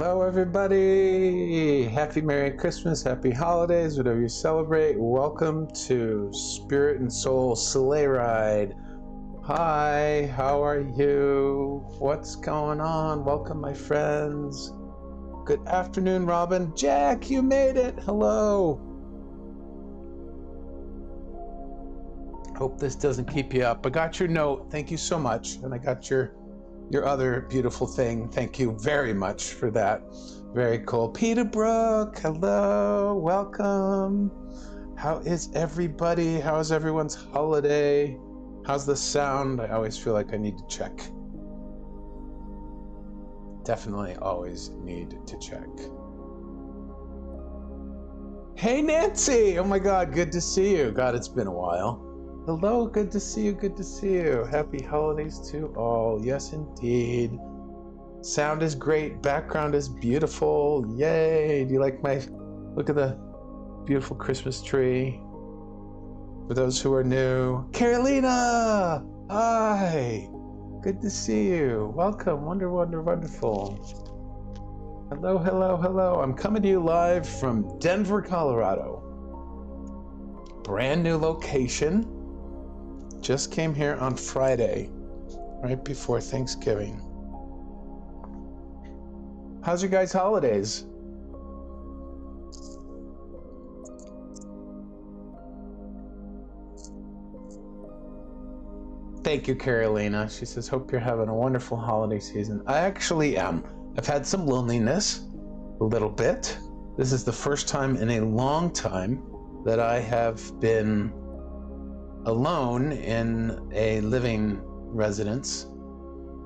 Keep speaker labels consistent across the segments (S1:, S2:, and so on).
S1: Hello everybody! Happy Merry Christmas, Happy Holidays, whatever you celebrate. Welcome to Spirit and Soul Sleigh Ride. Hi, how are you? What's going on? Welcome my friends. Good afternoon, Robin. Jack, you made it! Hello! Hope this doesn't keep you up. I got your note, thank you so much. And I got your other beautiful thing. Thank you very much for that. Very cool. Peter Brook, hello, welcome. How is everybody? How is everyone's holiday? How's the sound? I always feel like I need to check. Definitely always need to check. Hey Nancy! Oh my God, good to see you. God, it's been a while. Hello, good to see you, good to see you. Happy holidays to all. Yes, indeed. Sound is great, background is beautiful. Yay! Do you like my, look at the beautiful Christmas tree. For those who are new, Carolina! Hi! Good to see you. Welcome, wonderful. Hello, hello, hello. I'm coming to you live from Denver, Colorado. Brand new location. Just came here on Friday, right before Thanksgiving. How's your guys' holidays? Thank you, Carolina. She says, hope you're having a wonderful holiday season. I actually am. I've had some loneliness, a little bit. This is the first time in a long time that I have been alone in a living residence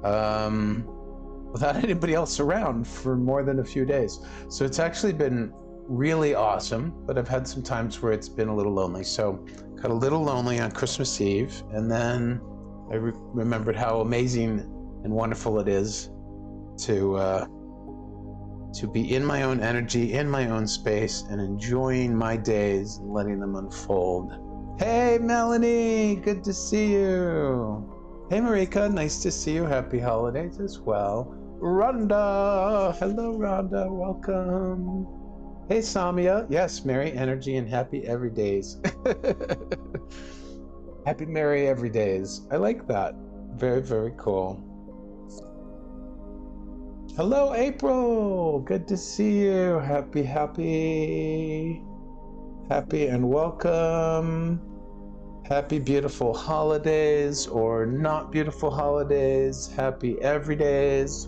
S1: without anybody else around for more than a few days. So it's actually been really awesome, but I've had some times where it's been a little lonely. So got a little lonely on Christmas Eve, and then I remembered how amazing and wonderful it is to be in my own energy, in my own space, and enjoying my days and letting them unfold. Hey Melanie, good to see you. Hey Marika, nice to see you. Happy holidays as well. Rhonda, hello Rhonda, welcome. Hey Samia, yes, merry energy and happy every days. Happy merry every days. I like that. Very, very cool. Hello April, good to see you. Happy and welcome. Happy beautiful holidays or not beautiful holidays. Happy every days.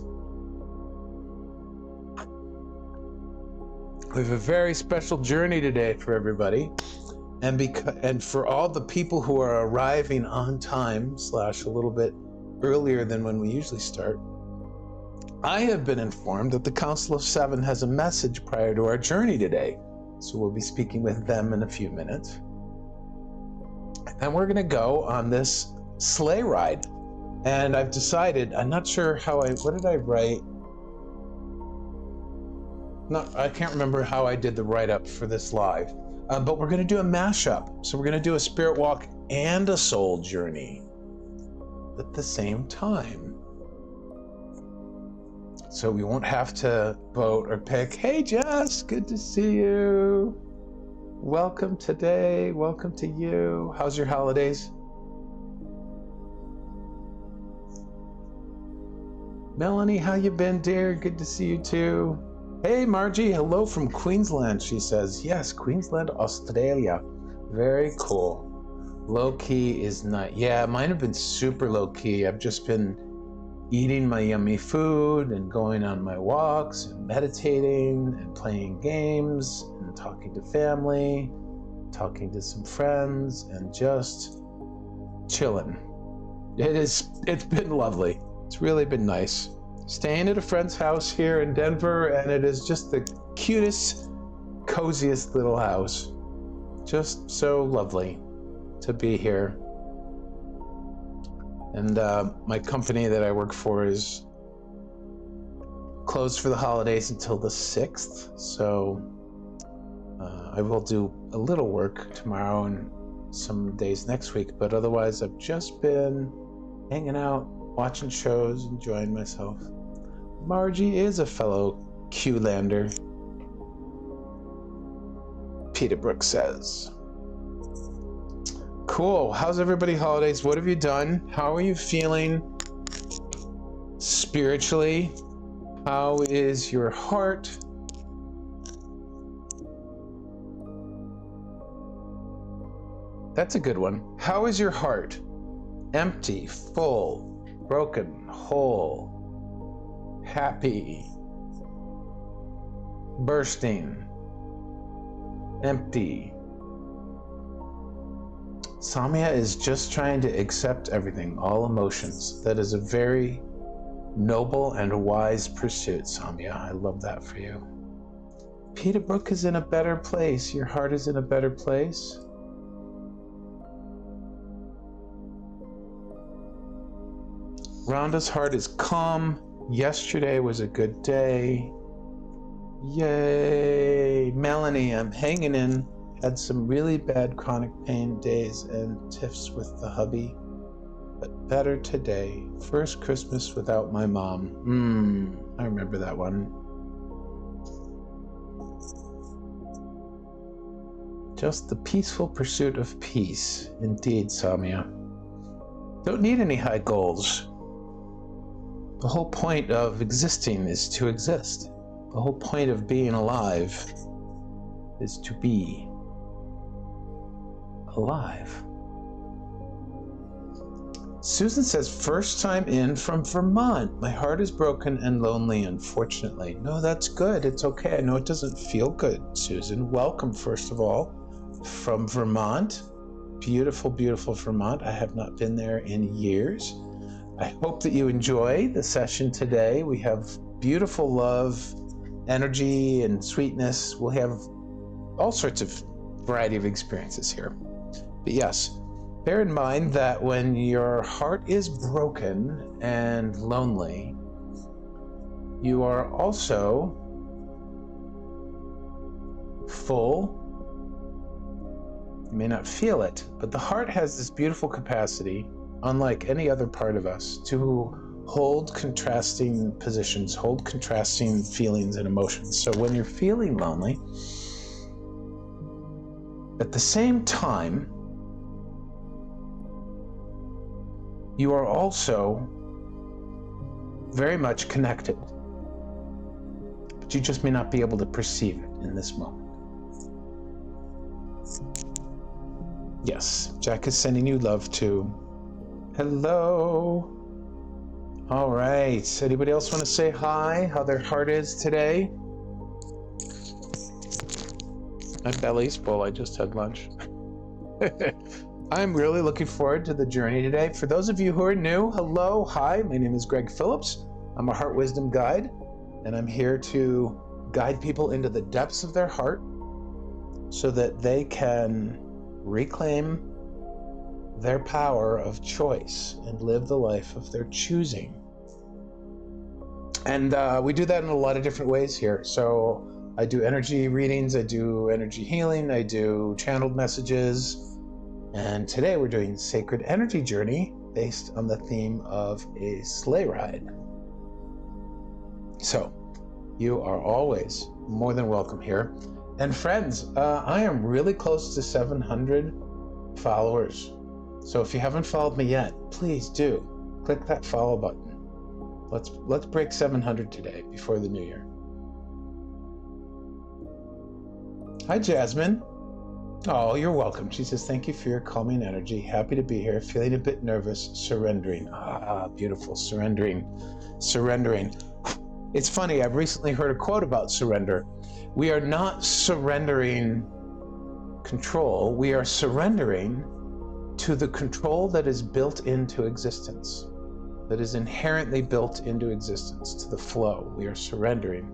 S1: We have a very special journey today for everybody. And for all the people who are arriving on time / a little bit earlier than when we usually start, I have been informed that the Council of Seven has a message prior to our journey today. So we'll be speaking with them in a few minutes. And we're gonna go on this sleigh ride. And I've decided, I'm not sure what did I write? No, I can't remember how I did the write-up for this live. But we're gonna do a mashup. So we're gonna do a spirit walk and a soul journey at the same time. So we won't have to vote or pick. Hey Jess, good to see you. Welcome today, welcome to you. How's your holidays? Melanie, how you been, dear? Good to see you too. Hey Margie, hello from Queensland, she says. Yes, Queensland, Australia. Very cool. Low key is not, yeah, mine have been super low key. I've just been eating my yummy food and going on my walks and meditating and playing games and talking to family, talking to some friends, and just chilling. It's been lovely. It's really been nice. Staying at a friend's house here in Denver, and it is just the cutest, coziest little house. Just so lovely to be here. And my company that I work for is closed for the holidays until the 6th. So I will do a little work tomorrow and some days next week. But otherwise, I've just been hanging out, watching shows, enjoying myself. Margie is a fellow Q-lander. Peter Brooks says. Cool. How's everybody holidays? What have you done? How are you feeling spiritually? How is your heart? That's a good one. How is your heart? Empty, full, broken, whole, happy, bursting, empty. Samya is just trying to accept everything, all emotions. That is a very noble and wise pursuit, Samya. I love that for you. Peter Brook is in a better place. Your heart is in a better place. Rhonda's heart is calm. Yesterday was a good day. Yay. Melanie, I'm hanging in. Had some really bad chronic pain days and tiffs with the hubby, but better today. First Christmas without my mom. I remember that one. Just the peaceful pursuit of peace. Indeed, Samya. Don't need any high goals. The whole point of existing is to exist. The whole point of being alive is to be alive. Susan says, first time in from Vermont. My heart is broken and lonely, unfortunately. No, that's good. It's okay. I know it doesn't feel good, Susan. Welcome, first of all, from Vermont. Beautiful, beautiful Vermont. I have not been there in years. I hope that you enjoy the session today. We have beautiful love, energy, and sweetness. We'll have all sorts of variety of experiences here. But yes, bear in mind that when your heart is broken and lonely, you are also full. You may not feel it, but the heart has this beautiful capacity, unlike any other part of us, to hold contrasting positions, hold contrasting feelings and emotions. So when you're feeling lonely, at the same time, you are also very much connected, but you just may not be able to perceive it in this moment. Yes, Jack is sending you love too. Hello. All right. Anybody else want to say hi? How their heart is today? My belly's full. I just had lunch. I'm really looking forward to the journey today. For those of you who are new, hello, hi. My name is Greg Phillips. I'm a heart wisdom guide, and I'm here to guide people into the depths of their heart so that they can reclaim their power of choice and live the life of their choosing. And we do that in a lot of different ways here. So I do energy readings, I do energy healing, I do channeled messages, and today we're doing Sacred Energy Journey based on the theme of a sleigh ride. So you are always more than welcome here. And friends, I am really close to 700 followers. So if you haven't followed me yet, please do click that follow button. Let's break 700 today before the new year. Hi, Jasmine. Oh, you're welcome. She says, thank you for your calming energy. Happy to be here. Feeling a bit nervous. Surrendering. Ah, beautiful. Surrendering. It's funny. I've recently heard a quote about surrender. We are not surrendering control. We are surrendering to the control that is built into existence, that is inherently built into existence, to the flow. We are surrendering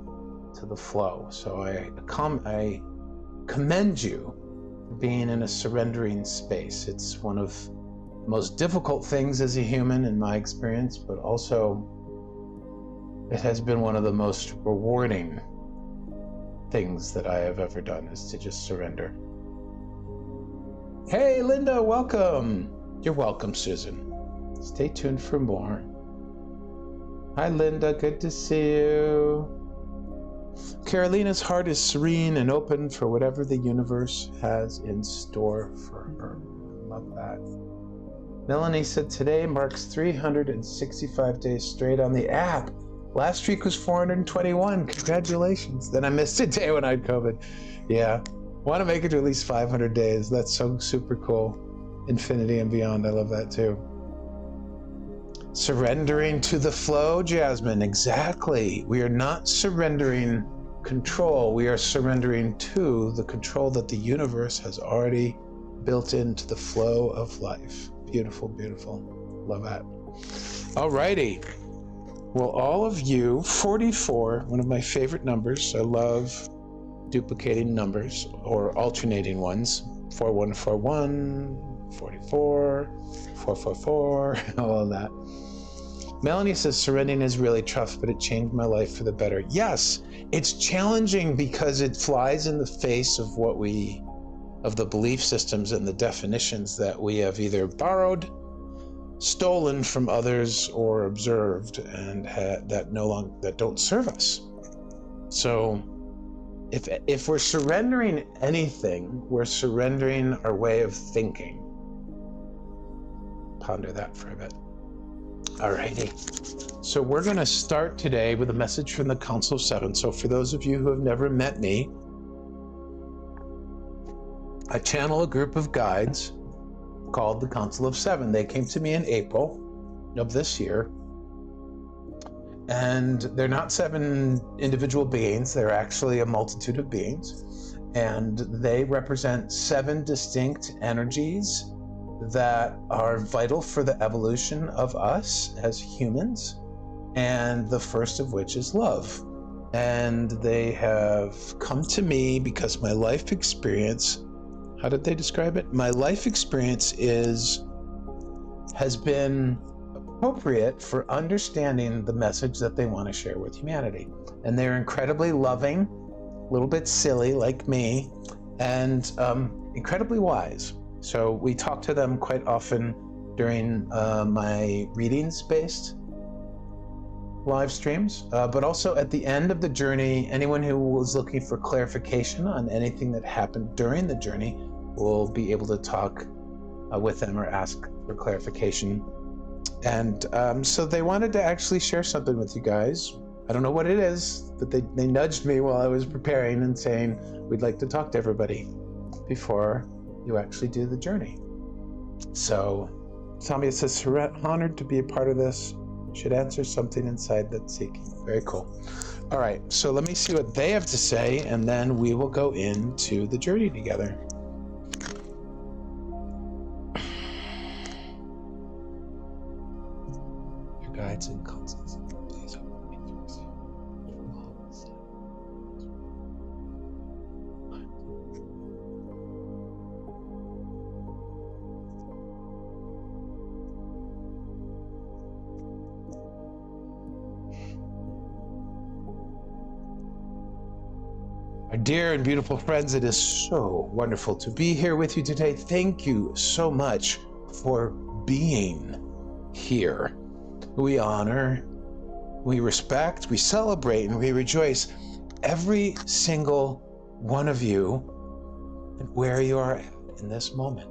S1: to the flow. So I commend you for being in a surrendering space. It's one of the most difficult things as a human in my experience, but also it has been one of the most rewarding things that I have ever done, is to just surrender. Hey, Linda, welcome. You're welcome, Susan. Stay tuned for more. Hi, Linda. Good to see you. Carolina's heart is serene and open for whatever the universe has in store for her. Love that. Melanie said today marks 365 days straight on the app. Last week was 421. Congratulations. Then I missed a day when I had COVID. Yeah. Want to make it to at least 500 days. That's so super cool. Infinity and beyond. I love that too. Surrendering to the flow, Jasmine. Exactly. We are not surrendering control. We are surrendering to the control that the universe has already built into the flow of life. Beautiful, beautiful. Love that. All righty. Well, all of you, 44, one of my favorite numbers. I love duplicating numbers or alternating ones. 4141, 44, 444, all of that. Melanie says surrendering is really tough, but it changed my life for the better. Yes, it's challenging because it flies in the face of of the belief systems and the definitions that we have either borrowed, stolen from others, or observed, and that don't serve us. So if we're surrendering anything, we're surrendering our way of thinking. Ponder that for a bit. Alrighty. So we're going to start today with a message from the Council of Seven. So for those of you who have never met me, I channel a group of guides called the Council of Seven. They came to me in April of this year. And they're not 7 individual beings. They're actually a multitude of beings. And they represent 7 distinct energies that are vital for the evolution of us as humans. And the first of which is love. And they have come to me because my life experience, how did they describe it? My life experience has been appropriate for understanding the message that they want to share with humanity. And they're incredibly loving, a little bit silly like me, and incredibly wise. So we talk to them quite often during my readings-based live streams, but also at the end of the journey, anyone who was looking for clarification on anything that happened during the journey will be able to talk with them or ask for clarification. And so they wanted to actually share something with you guys. I don't know what it is, but they nudged me while I was preparing and saying, we'd like to talk to everybody before you actually do the journey. So Tommy says, honored to be a part of this. Should answer something inside that's seeking. Very cool. All right, so let me see what they have to say, and then we will go into the journey together. Your guides and counsels, please help me through this. Our dear and beautiful friends, it is so wonderful to be here with you today. Thank you so much for being here. We honor, we respect, we celebrate, and we rejoice every single one of you and where you are at in this moment.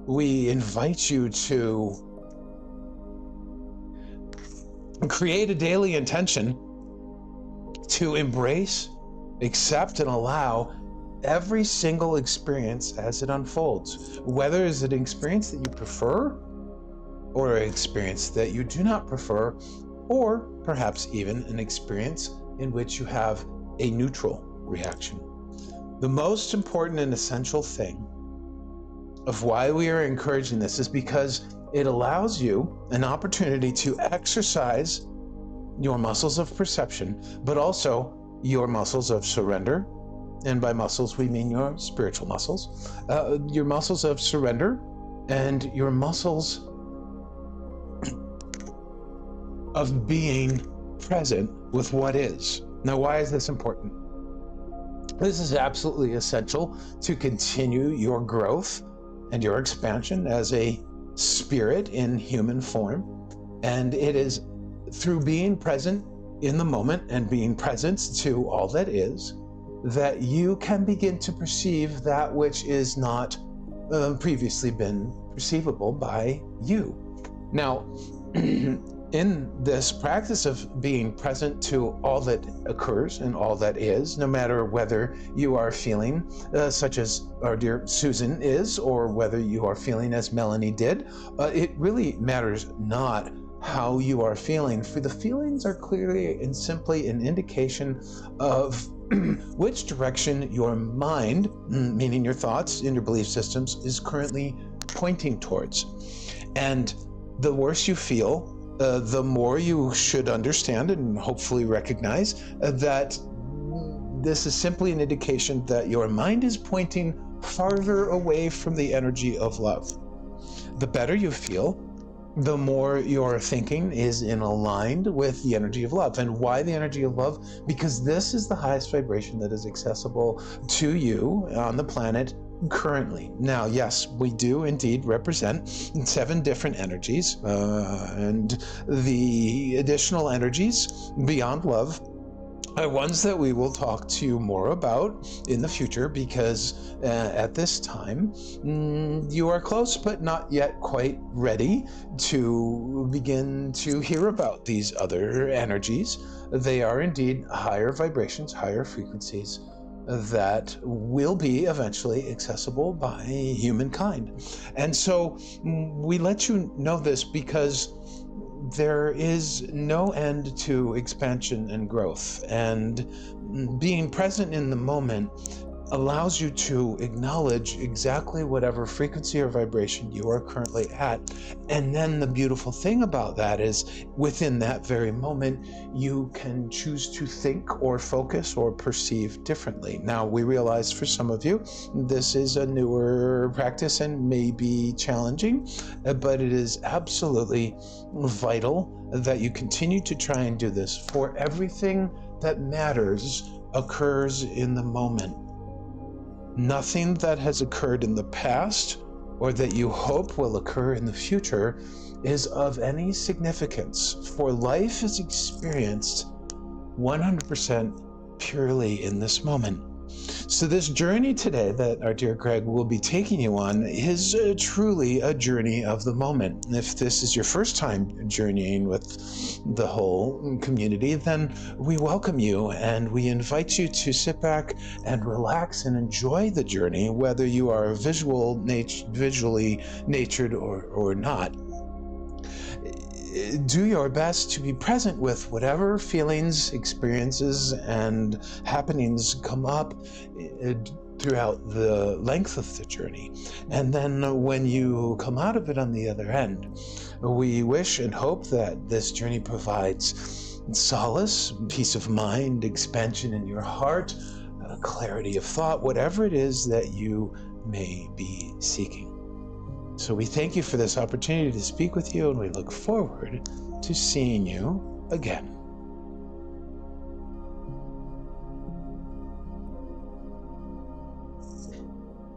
S1: We invite you to create a daily intention to embrace, accept, and allow every single experience as it unfolds, whether it's an experience that you prefer or an experience that you do not prefer, or perhaps even an experience in which you have a neutral reaction. The most important and essential thing of why we are encouraging this is because it allows you an opportunity to exercise your muscles of perception, but also your muscles of surrender. And by muscles, we mean your spiritual muscles, your muscles of surrender, and your muscles of being present with what is. Now, why is this important? This is absolutely essential to continue your growth and your expansion as a spirit in human form. And it is through being present in the moment and being present to all that is, that you can begin to perceive that which is not previously been perceivable by you. Now, in this practice of being present to all that occurs and all that is, no matter whether you are feeling such as our dear Susan is, or whether you are feeling as Melanie did, it really matters not how you are feeling, for the feelings are clearly and simply an indication of which direction your mind, meaning your thoughts and your belief systems, is currently pointing towards. And the worse you feel, the more you should understand and hopefully recognize that this is simply an indication that your mind is pointing farther away from the energy of love. The better you feel, the more your thinking is aligned with the energy of love. And why the energy of love? Because this is the highest vibration that is accessible to you on the planet currently. Now, yes, we do indeed represent 7 different energies, and the additional energies beyond love are ones that we will talk to you more about in the future, because at this time you are close but not yet quite ready to begin to hear about these other energies. They are indeed higher vibrations, higher frequencies that will be eventually accessible by humankind. And so we let you know this because there is no end to expansion and growth, and being present in the moment allows you to acknowledge exactly whatever frequency or vibration you are currently at. And then the beautiful thing about that is within that very moment, you can choose to think or focus or perceive differently. Now, we realize for some of you, this is a newer practice and may be challenging, but it is absolutely vital that you continue to try and do this, for everything that matters occurs in the moment. Nothing that has occurred in the past or that you hope will occur in the future is of any significance, for life is experienced 100% purely in this moment. So this journey today that our dear Greg will be taking you on is truly a journey of the moment. If this is your first time journeying with the whole community, then we welcome you and we invite you to sit back and relax and enjoy the journey, whether you are visually natured or not. Do your best to be present with whatever feelings, experiences, and happenings come up throughout the length of the journey. And then when you come out of it on the other end, we wish and hope that this journey provides solace, peace of mind, expansion in your heart, clarity of thought, whatever it is that you may be seeking. So we thank you for this opportunity to speak with you, and we look forward to seeing you again.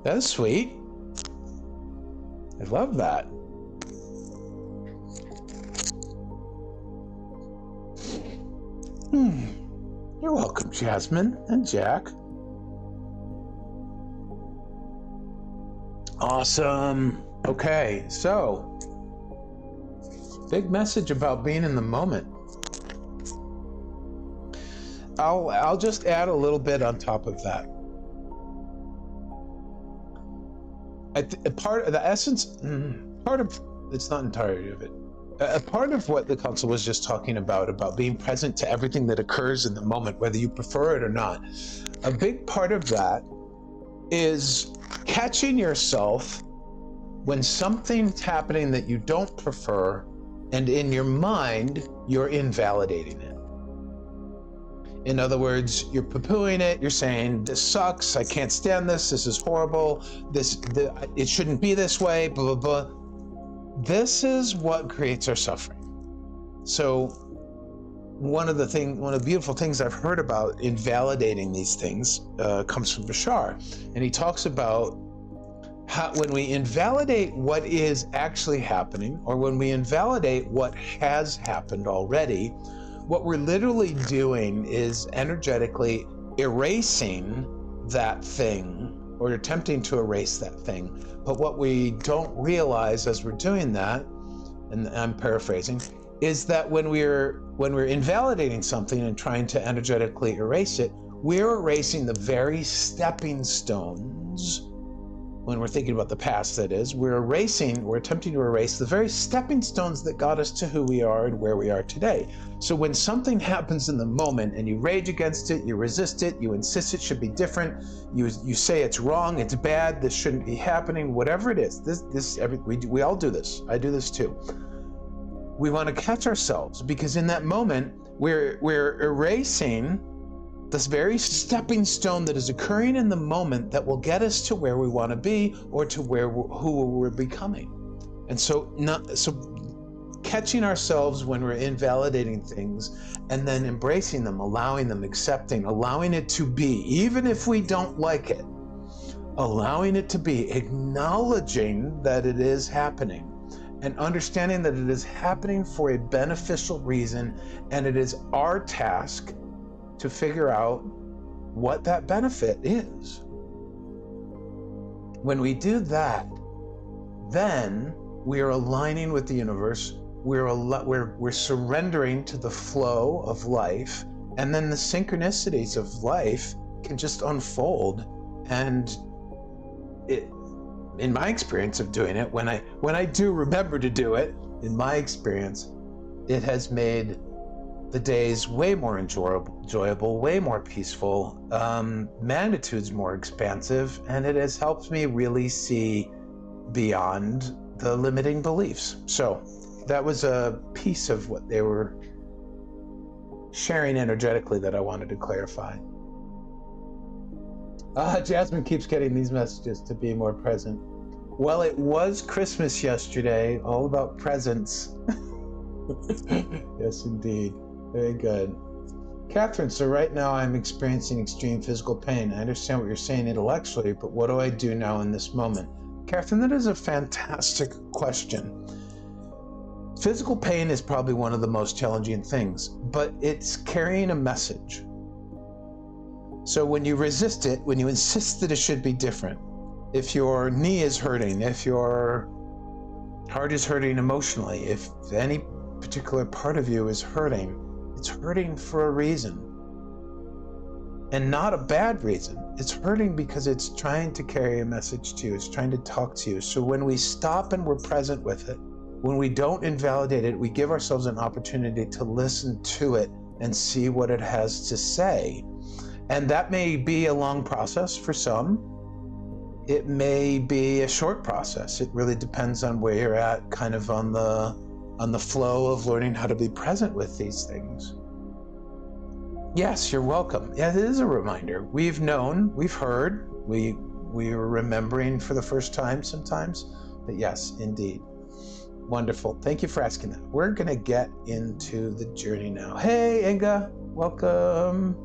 S1: That's sweet. I love that. You're welcome, Jasmine and Jack. Awesome. Okay, so big message about being in the moment. I'll just add a little bit on top of that. Part of the essence, it's not entirety of it. A part of what the council was just talking about being present to everything that occurs in the moment, whether you prefer it or not. A big part of that is catching yourself when something's happening that you don't prefer, and in your mind, you're invalidating it. In other words, you're poo-pooing it, you're saying, this sucks, I can't stand this is horrible, it shouldn't be this way, blah, blah, blah. This is what creates our suffering. So one of the beautiful things I've heard about invalidating these things comes from Bashar. And he talks about how when we invalidate what is actually happening, or when we invalidate what has happened already, what we're literally doing is energetically erasing that thing, or attempting to erase that thing. But what we don't realize as we're doing that, and I'm paraphrasing, is that when we're invalidating something and trying to energetically erase it, we're erasing the very stepping stones. When we're thinking about the past, that is, we're attempting to erase the very stepping stones that got us to who we are and where we are today. So when something happens in the moment and you rage against it, you resist it, you insist it should be different, you say it's wrong, it's bad, this shouldn't be happening, whatever it is, we all do this. I do this too. We want to catch ourselves, because in that moment we're erasing this very stepping stone that is occurring in the moment that will get us to where we want to be, or to who we're becoming. And so catching ourselves when we're invalidating things, and then embracing them, allowing them, accepting, allowing it to be, even if we don't like it, allowing it to be, acknowledging that it is happening, and understanding that it is happening for a beneficial reason, and it is our task to figure out what that benefit is. When we do that, then we are aligning with the universe. We're surrendering to the flow of life, and then the synchronicities of life can just unfold. And in my experience of doing it, when I do remember to do it, in my experience, it has made the days way more enjoyable, way more peaceful, magnitudes more expansive, and it has helped me really see beyond the limiting beliefs. So that was a piece of what they were sharing energetically that I wanted to clarify. Jasmine keeps getting these messages to be more present. Well, it was Christmas yesterday, all about presents. Yes, indeed. Very good. Catherine, so right now I'm experiencing extreme physical pain. I understand what you're saying intellectually, but what do I do now in this moment? Catherine, that is a fantastic question. Physical pain is probably one of the most challenging things, but it's carrying a message. So when you resist it, when you insist that it should be different, if your knee is hurting, if your heart is hurting emotionally, if any particular part of you is hurting, it's hurting for a reason, and not a bad reason. It's hurting because it's trying to carry a message to you. It's trying to talk to you. So when we stop and we're present with it, when we don't invalidate it, we give ourselves an opportunity to listen to it and see what it has to say. And that may be a long process for some. It may be a short process. It really depends on where you're at, kind of on the flow of learning how to be present with these things. Yes, you're welcome. Yeah, it is a reminder. We've known, we've heard, we are remembering for the first time sometimes, but yes, indeed. Wonderful. Thank you for asking that. We're going to get into the journey now. Hey, Inga, welcome.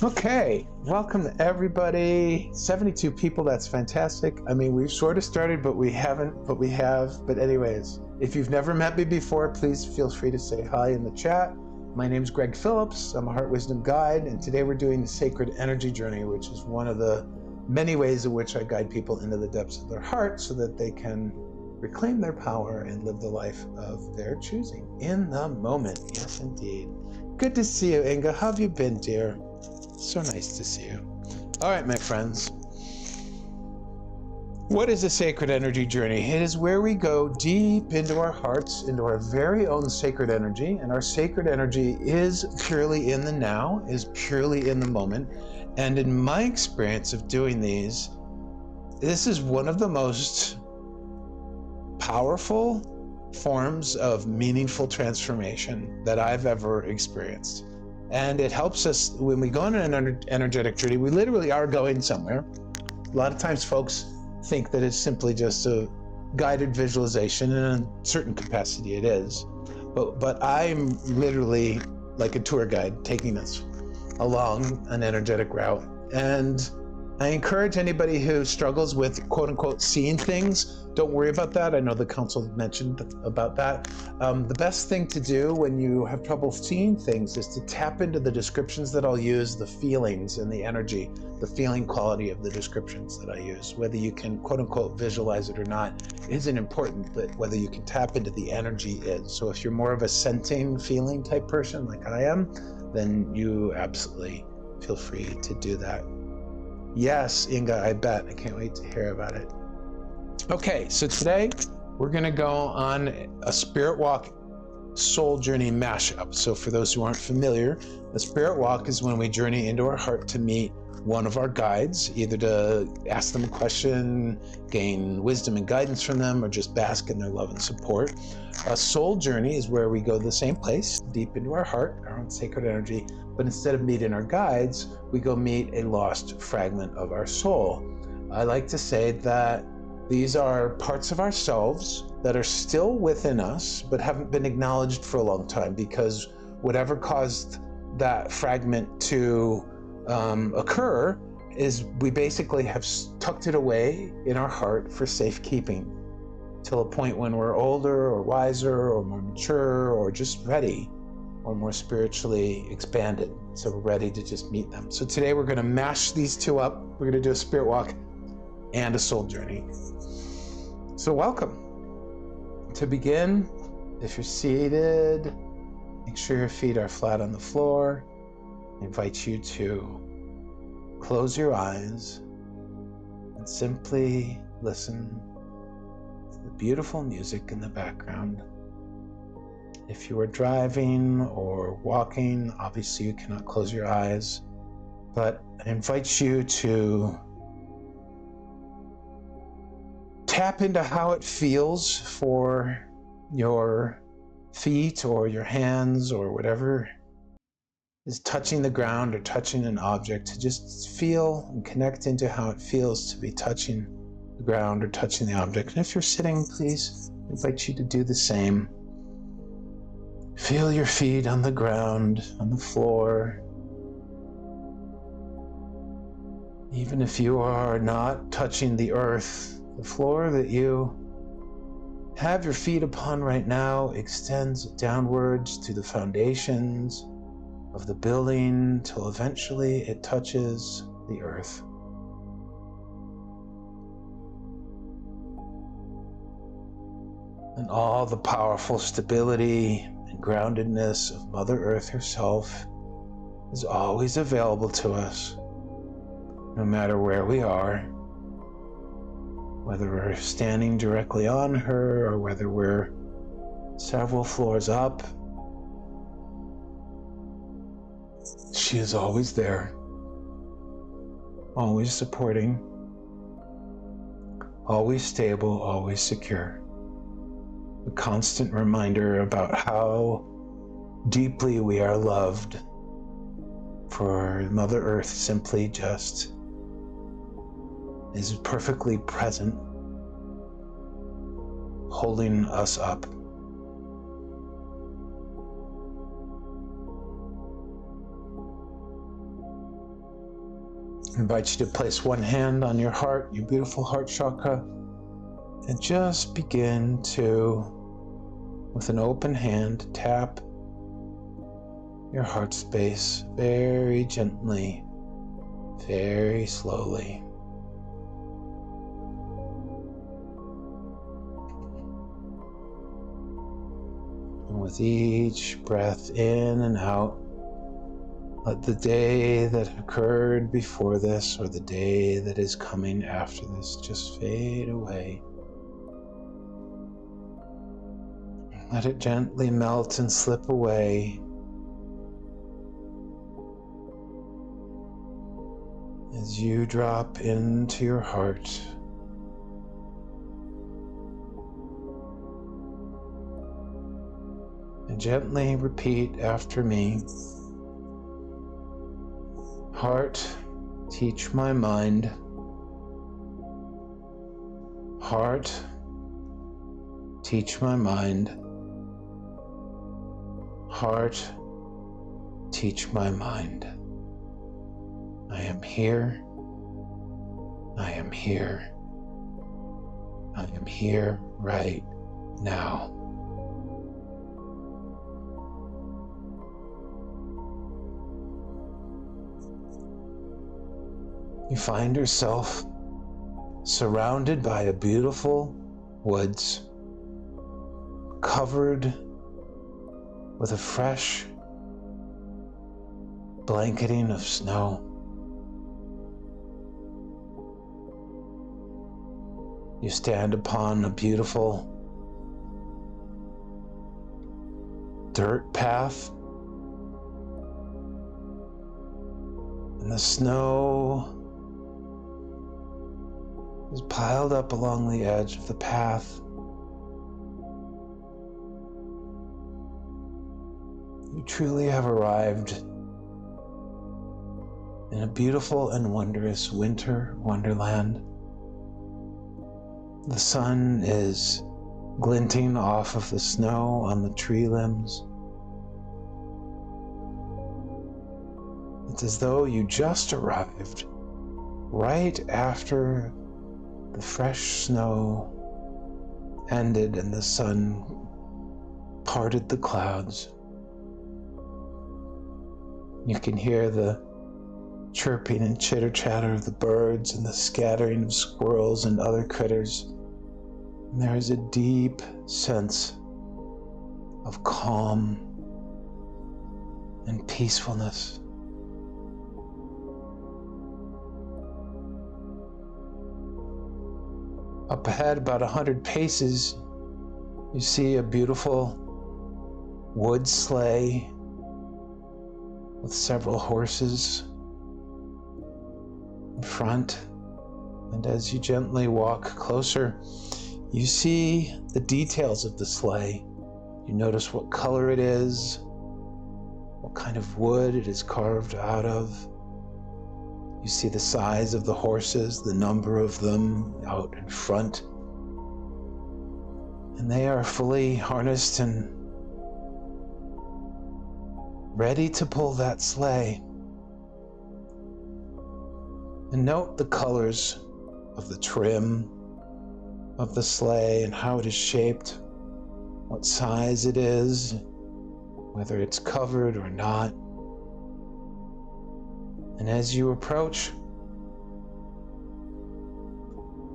S1: Okay, welcome to everybody. 72 people, that's fantastic. I mean, we've sort of started, but we haven't, but we have. But anyways, if you've never met me before, please feel free to say hi in the chat. My name's Greg Phillips. I'm a Heart Wisdom Guide, and today we're doing the Sacred Energy Journey, which is one of the many ways in which I guide people into the depths of their heart so that they can reclaim their power and live the life of their choosing in the moment. Yes, indeed. Good to see you, Inga. How have you been, dear? So nice to see you. All right, my friends. What is a sacred energy journey? It is where we go deep into our hearts, into our very own sacred energy. And our sacred energy is purely in the now, is purely in the moment. And in my experience of doing these, this is one of the most powerful forms of meaningful transformation that I've ever experienced. And it helps us when we go on an energetic journey. We literally are going somewhere. A lot of times folks think that it's simply just a guided visualization, and in a certain capacity it is. But I'm literally like a tour guide taking us along an energetic route. And I encourage anybody who struggles with quote unquote seeing things, don't worry about that. I know the council mentioned about that. The best thing to do when you have trouble seeing things is to tap into the descriptions that I'll use, the feelings and the energy, the feeling quality of the descriptions that I use. Whether you can quote unquote visualize it or not isn't important, but whether you can tap into the energy is. So if you're more of a sensing feeling type person like I am, then you absolutely feel free to do that. Yes, Inga, I bet. I can't wait to hear about it. Okay, so today we're going to go on a Spirit Walk Soul Journey mashup. So for those who aren't familiar, a Spirit Walk is when we journey into our heart to meet one of our guides, either to ask them a question, gain wisdom and guidance from them, or just bask in their love and support. A soul journey is where we go to the same place, deep into our heart, our own sacred energy, but instead of meeting our guides, we go meet a lost fragment of our soul. I like to say that these are parts of ourselves that are still within us, but haven't been acknowledged for a long time, because whatever caused that fragment to occur is we basically have tucked it away in our heart for safekeeping till a point when we're older or wiser or more mature or just ready or more spiritually expanded. So we're ready to just meet them. So today we're going to mash these two up. We're going to do a spirit walk and a soul journey. So welcome. To begin, if you're seated, make sure your feet are flat on the floor. I invite you to close your eyes and simply listen to the beautiful music in the background. If you are driving or walking, obviously you cannot close your eyes, but I invite you to tap into how it feels for your feet or your hands or whatever is touching the ground or touching an object, to just feel and connect into how it feels to be touching the ground or touching the object. And if you're sitting, please I invite you to do the same. Feel your feet on the ground, on the floor. Even if you are not touching the earth, the floor that you have your feet upon right now extends downwards to the foundations of the building till eventually it touches the earth. And all the powerful stability and groundedness of Mother Earth herself is always available to us, no matter where we are, whether we're standing directly on her or whether we're several floors up. She is always there, always supporting, always stable, always secure. A constant reminder about how deeply we are loved, for Mother Earth simply just is perfectly present, holding us up. I invite you to place one hand on your heart, your beautiful heart chakra, and just begin to, with an open hand, tap your heart space very gently, very slowly. And with each breath in and out, let the day that occurred before this or the day that is coming after this just fade away. Let it gently melt and slip away as you drop into your heart. And gently repeat after me. Heart, teach my mind. Heart, teach my mind. Heart, teach my mind. I am here. here. I am here right now. You find yourself surrounded by a beautiful woods, covered with a fresh blanketing of snow. You stand upon a beautiful dirt path, and the snow is piled up along the edge of the path. You truly have arrived in a beautiful and wondrous winter wonderland. The sun is glinting off of the snow on the tree limbs. It's as though you just arrived right after the fresh snow ended and the sun parted the clouds. You can hear the chirping and chitter-chatter of the birds and the scattering of squirrels and other critters. And there is a deep sense of calm and peacefulness. Up ahead, about 100 paces, you see a beautiful wood sleigh with several horses in front. And as you gently walk closer, you see the details of the sleigh. You notice what color it is, what kind of wood it is carved out of. You see the size of the horses, the number of them out in front. And they are fully harnessed and ready to pull that sleigh. And note the colors of the trim of the sleigh and how it is shaped, what size it is, whether it's covered or not. And as you approach,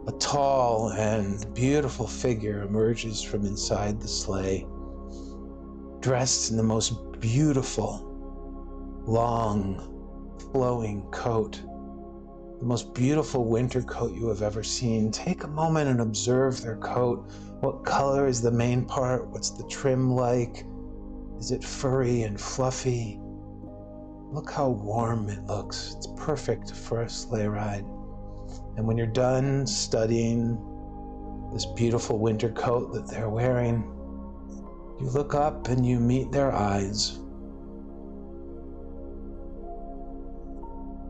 S1: a tall and beautiful figure emerges from inside the sleigh, dressed in the most beautiful, long, flowing coat, the most beautiful winter coat you have ever seen. Take a moment and observe their coat. What color is the main part? What's the trim like? Is it furry and fluffy? Look how warm it looks. It's perfect for a sleigh ride. And when you're done studying this beautiful winter coat that they're wearing, you look up and you meet their eyes.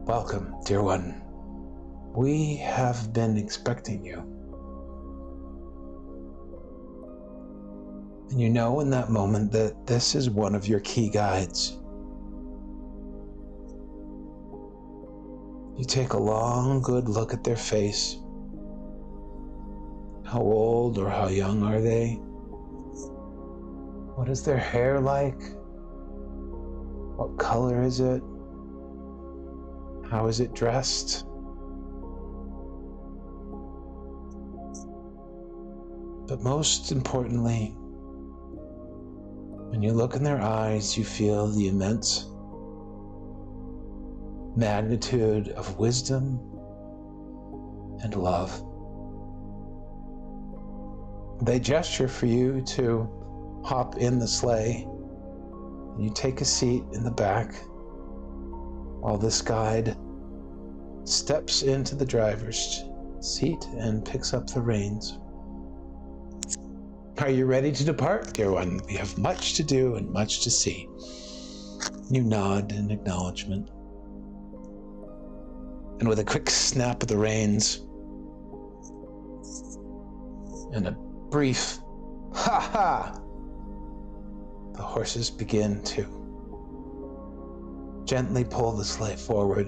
S1: Welcome, dear one. We have been expecting you. And you know in that moment that this is one of your key guides. You take a long, good look at their face. How old or how young are they? What is their hair like? What color is it? How is it dressed? But most importantly, when you look in their eyes, you feel the immense magnitude of wisdom and love. They gesture for you to hop in the sleigh, and you take a seat in the back while this guide steps into the driver's seat and picks up the reins. Are you ready to depart, dear one? We have much to do and much to see. You nod in acknowledgement. And with a quick snap of the reins and a brief ha-ha, the horses begin to gently pull the sleigh forward.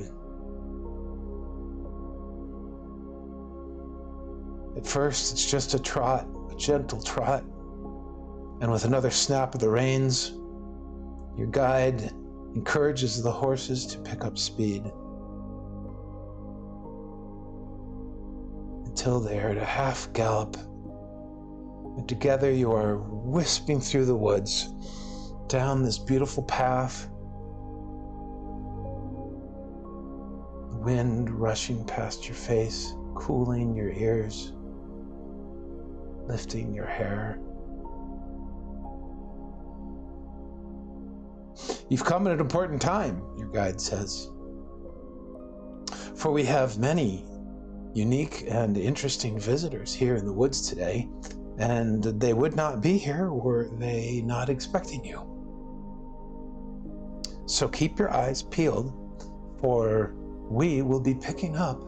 S1: At first, it's just a trot, a gentle trot. And with another snap of the reins, your guide encourages the horses to pick up speed until they are at a half gallop. And together you are wisping through the woods, down this beautiful path, the wind rushing past your face, cooling your ears, lifting your hair. You've come at an important time, your guide says, for we have many unique and interesting visitors here in the woods today, and they would not be here were they not expecting you. So keep your eyes peeled, for we will be picking up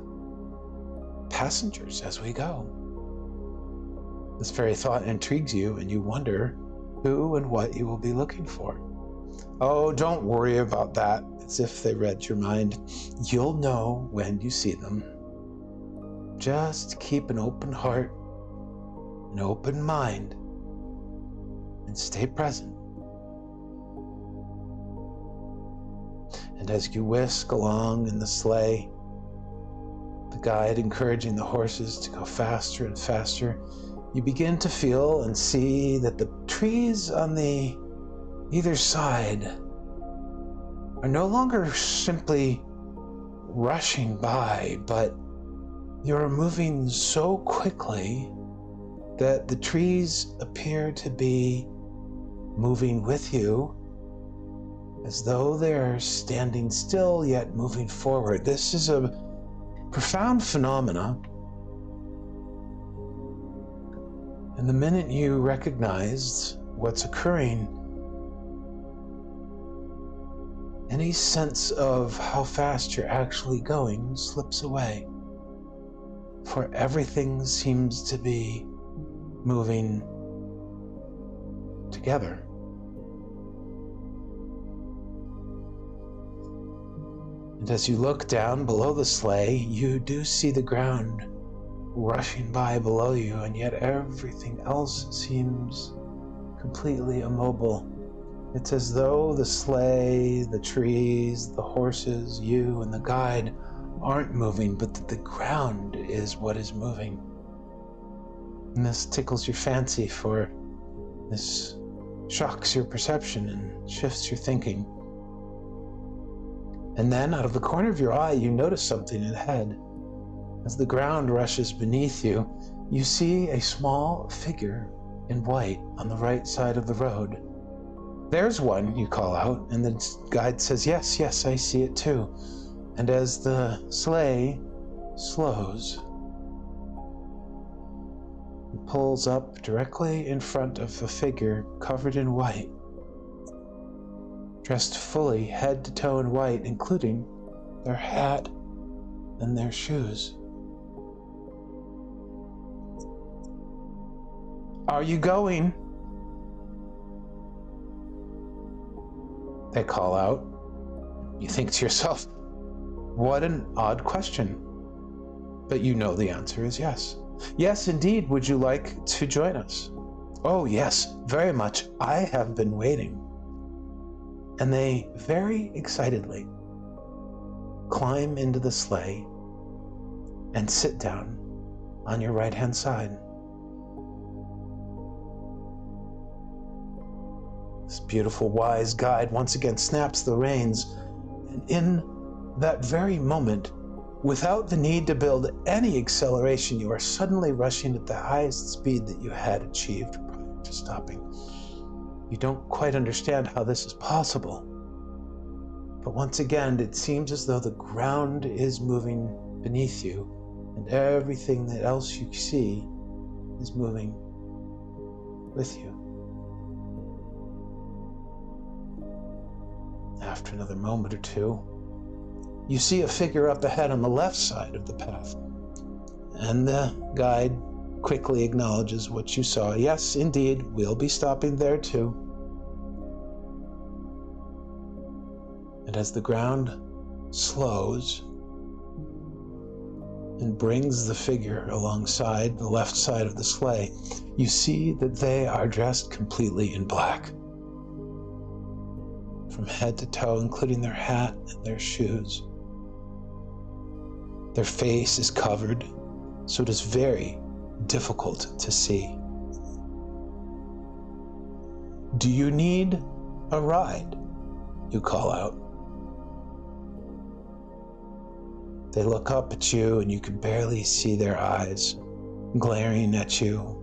S1: passengers as we go. This very thought intrigues you, and you wonder who and what you will be looking for. Oh, don't worry about that, as if they read your mind. You'll know when you see them. Just keep an open heart, an open mind, and stay present. And as you whisk along in the sleigh, the guide encouraging the horses to go faster and faster, you begin to feel and see that the trees on the either side are no longer simply rushing by, but you're moving so quickly that the trees appear to be moving with you, as though they're standing still yet moving forward. This is a profound phenomena. And the minute you recognize what's occurring, any sense of how fast you're actually going slips away, for everything seems to be moving together. And as you look down below the sleigh, you do see the ground rushing by below you, and yet everything else seems completely immobile. It's as though the sleigh, the trees, the horses, you, and the guide aren't moving, but that the ground is what is moving. And this tickles your fancy, for this shocks your perception and shifts your thinking. And then, out of the corner of your eye, you notice something ahead. As the ground rushes beneath you, you see a small figure in white on the right side of the road. There's one, you call out, and the guide says, yes, I see it too. And as the sleigh slows, it pulls up directly in front of a figure covered in white, dressed fully head to toe in white, including their hat and their shoes. Are you going? They call out. You think to yourself, what an odd question. But you know the answer is yes. Yes, indeed. Would you like to join us? Oh, yes, very much. I have been waiting. And they very excitedly climb into the sleigh and sit down on your right-hand side. This beautiful, wise guide once again snaps the reins, and in that very moment, without the need to build any acceleration, you are suddenly rushing at the highest speed that you had achieved prior to stopping. You don't quite understand how this is possible, but once again, it seems as though the ground is moving beneath you, and everything that else you see is moving with you. After another moment or two, you see a figure up ahead on the left side of the path, and the guide quickly acknowledges what you saw. Yes, indeed, we'll be stopping there too. And as the ground slows and brings the figure alongside the left side of the sleigh, you see that they are dressed completely in black. From head to toe, including their hat and their shoes. Their face is covered, so it is very difficult to see. "Do you need a ride?" you call out. They look up at you and you can barely see their eyes glaring at you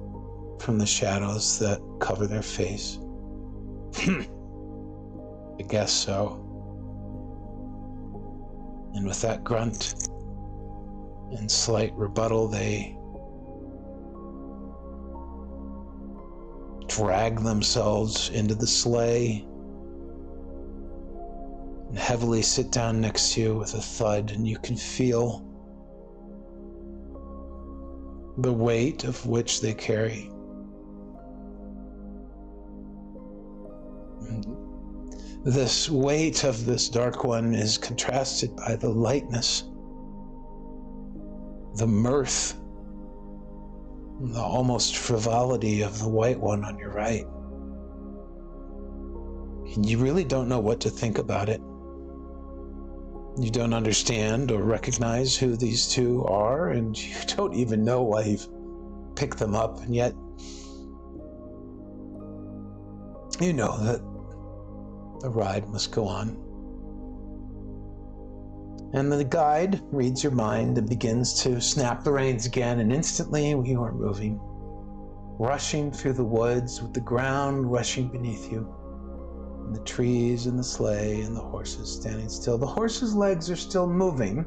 S1: from the shadows that cover their face. I guess so. And with that grunt and slight rebuttal, they drag themselves into the sleigh and heavily sit down next to you with a thud, and you can feel the weight of which they carry. This weight of this dark one is contrasted by the lightness, the mirth, the almost frivolity of the white one on your right. And you really don't know what to think about it. You don't understand or recognize who these two are, and you don't even know why you've picked them up, and yet you know that the ride must go on. And the guide reads your mind and begins to snap the reins again, and instantly you are moving, rushing through the woods with the ground rushing beneath you, and the trees and the sleigh and the horses standing still. The horses' legs are still moving,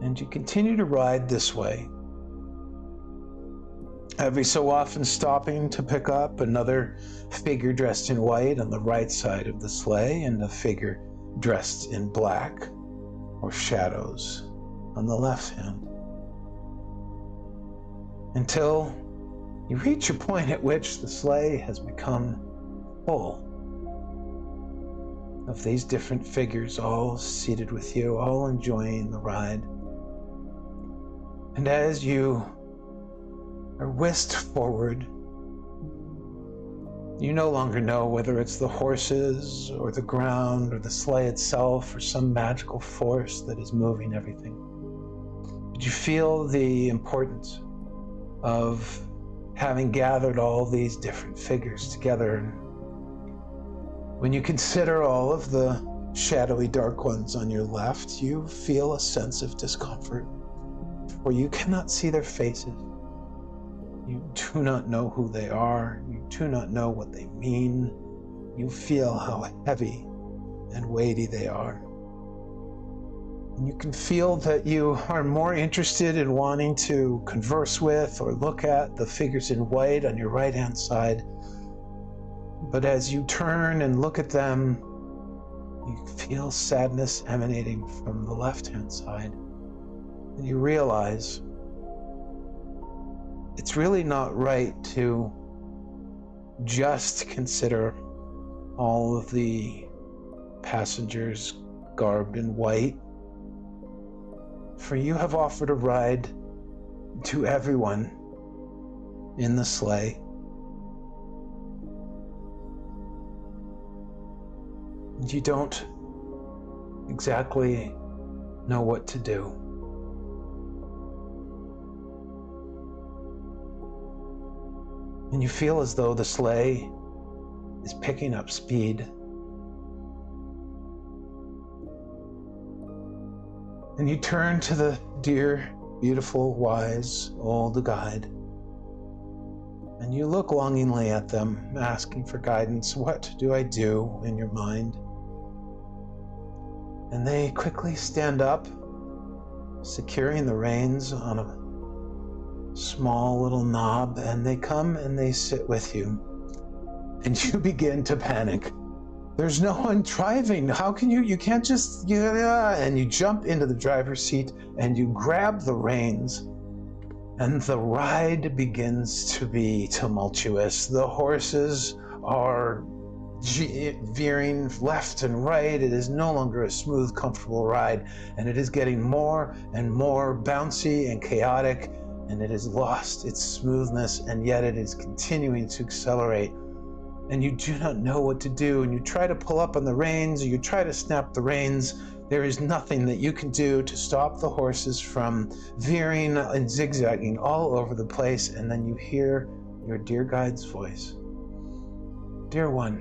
S1: and you continue to ride this way, every so often stopping to pick up another figure dressed in white on the right side of the sleigh and a figure dressed in black or shadows on the left hand, until you reach a point at which the sleigh has become full of these different figures, all seated with you, all enjoying the ride. And as you are whisked forward, you no longer know whether it's the horses or the ground or the sleigh itself or some magical force that is moving everything. But you feel the importance of having gathered all these different figures together. And when you consider all of the shadowy dark ones on your left, you feel a sense of discomfort, for you cannot see their faces. You do not know who they are. You do not know what they mean. You feel how heavy and weighty they are. And you can feel that you are more interested in wanting to converse with or look at the figures in white on your right-hand side. But as you turn and look at them, you feel sadness emanating from the left-hand side. And you realize it's really not right to just consider all of the passengers garbed in white, for you have offered a ride to everyone in the sleigh. You don't exactly know what to do. And you feel as though the sleigh is picking up speed. And you turn to the dear, beautiful, wise, old guide. And you look longingly at them, asking for guidance. What do I do in your mind? And they quickly stand up, securing the reins on a small little knob, and they come and they sit with you. And you begin to panic. There's no one driving. How can you can't just, and you jump into the driver's seat and you grab the reins. And the ride begins to be tumultuous. The horses are veering left and right. It is no longer a smooth, comfortable ride, and it is getting more and more bouncy and chaotic, and it has lost its smoothness, and yet it is continuing to accelerate. And you do not know what to do, and you try to pull up on the reins, or you try to snap the reins. There is nothing that you can do to stop the horses from veering and zigzagging all over the place. And then you hear your dear guide's voice. Dear one,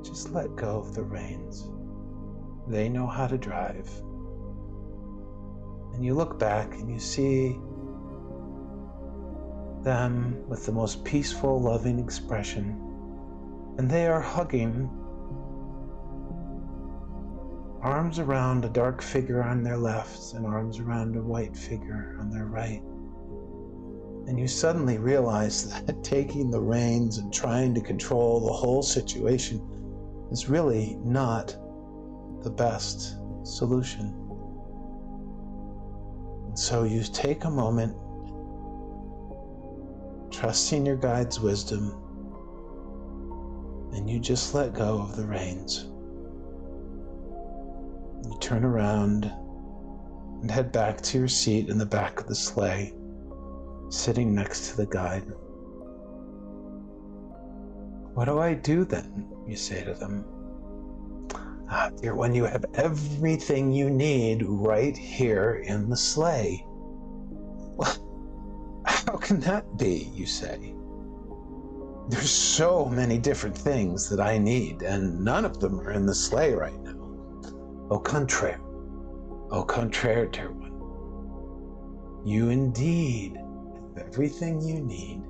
S1: just let go of the reins. They know how to drive. And you look back and you see them with the most peaceful, loving expression. And they are hugging, arms around a dark figure on their left and arms around a white figure on their right. And you suddenly realize that taking the reins and trying to control the whole situation is really not the best solution. And so you take a moment, trusting your guide's wisdom, and you just let go of the reins. You turn around and head back to your seat in the back of the sleigh, sitting next to the guide. What do I do then? You say to them. Dear one, you have everything you need right here in the sleigh. Well, how can that be, you say? There's so many different things that I need, and none of them are in the sleigh right now. Au contraire, dear one. You indeed have everything you need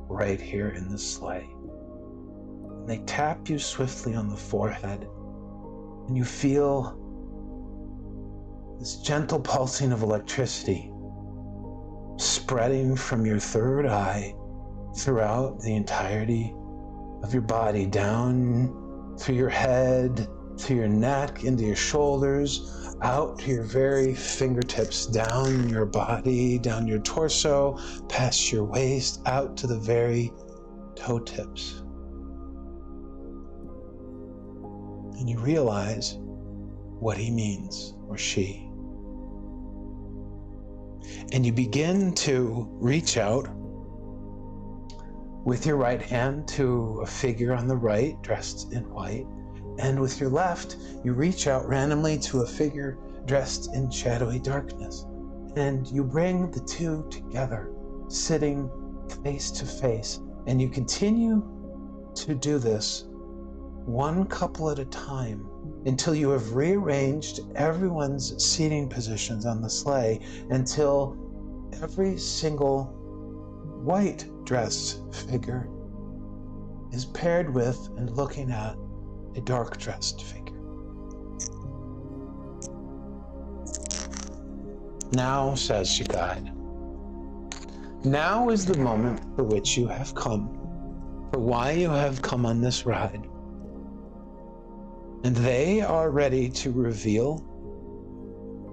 S1: right here in the sleigh. And they tap you swiftly on the forehead, and you feel this gentle pulsing of electricity spreading from your third eye throughout the entirety of your body, down through your head, through your neck, into your shoulders, out to your very fingertips, down your body, down your torso, past your waist, out to the very toe tips. And you realize what he means, or she. And you begin to reach out with your right hand to a figure on the right dressed in white, and with your left you reach out randomly to a figure dressed in shadowy darkness, and you bring the two together, sitting face to face, and you continue to do this one couple at a time until you have rearranged everyone's seating positions on the sleigh, until every single white dressed figure is paired with and looking at a dark dressed figure. Now, says your guide, now is the moment for which you have come, for why you have come on this ride. And they are ready to reveal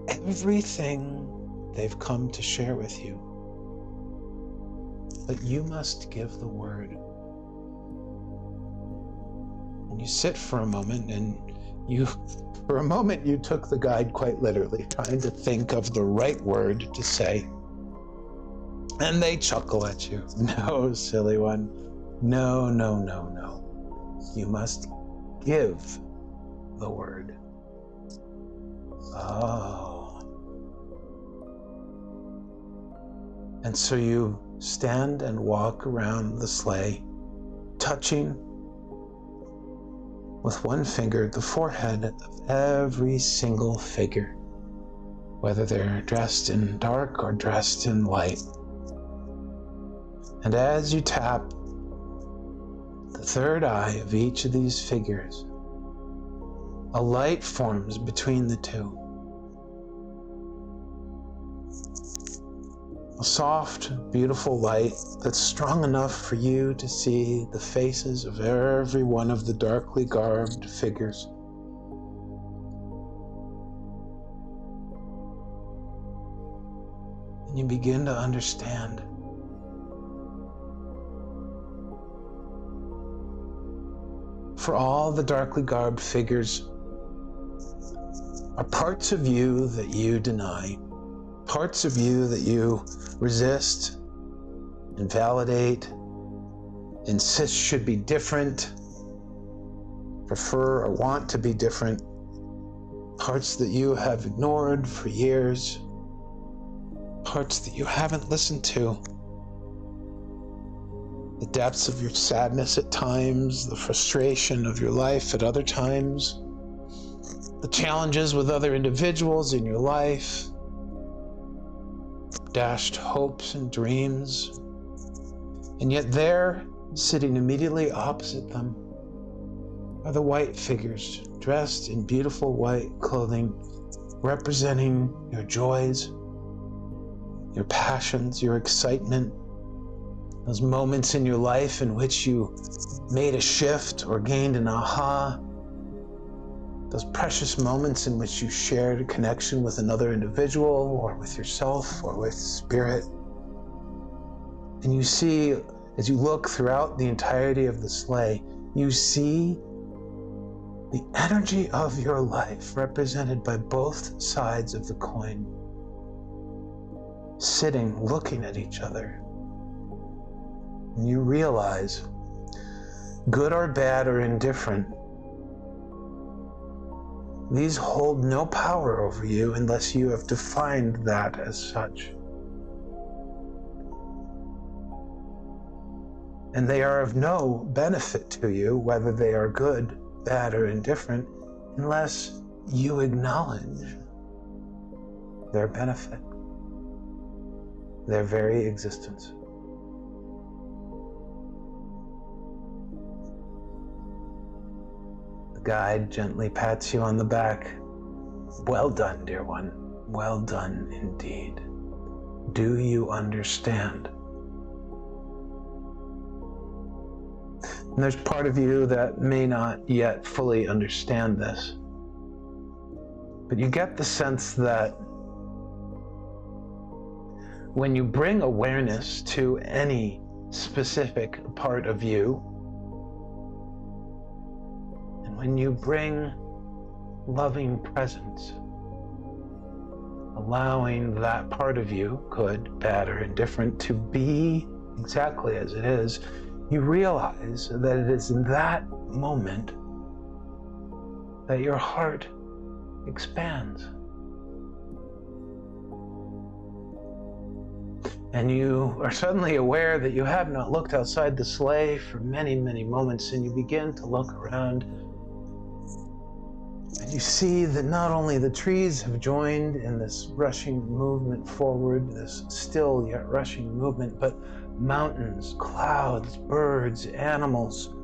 S1: everything they've come to share with you. But you must give the word. And you sit for a moment, and you took the guide quite literally, trying to think of the right word to say. And they chuckle at you. No, silly one. No. You must give the word. Oh. And so you stand and walk around the sleigh, touching with one finger the forehead of every single figure, whether they're dressed in dark or dressed in light. And as you tap the third eye of each of these figures, a light forms between the two. A soft, beautiful light that's strong enough for you to see the faces of every one of the darkly garbed figures. And you begin to understand. for all the darkly garbed figures are parts of you that you deny, parts of you that you resist, invalidate, insist should be different, prefer or want to be different, parts that you have ignored for years, parts that you haven't listened to. The depths of your sadness at times, the frustration of your life at other times, the challenges with other individuals in your life, dashed hopes and dreams. And yet there, sitting immediately opposite them, are the white figures dressed in beautiful white clothing, representing your joys, your passions, your excitement, those moments in your life in which you made a shift or gained an aha, those precious moments in which you shared a connection with another individual or with yourself or with spirit. And you see, as you look throughout the entirety of the sleigh, you see the energy of your life represented by both sides of the coin, sitting, looking at each other. And you realize, good or bad or indifferent, these hold no power over you unless you have defined that as such. And they are of no benefit to you, whether they are good, bad, or indifferent, unless you acknowledge their benefit, their very existence. The guide gently pats you on the back. Well done, dear one. Well done indeed. Do you understand? And there's part of you that may not yet fully understand this, but you get the sense that when you bring awareness to any specific part of you, and when you bring loving presence, allowing that part of you, good, bad, or indifferent, to be exactly as it is, you realize that it is in that moment that your heart expands. And you are suddenly aware that you have not looked outside the sleigh for many, many moments, and you begin to look around. And you see that not only the trees have joined in this rushing movement forward, this still yet rushing movement, but mountains, clouds, birds, animals,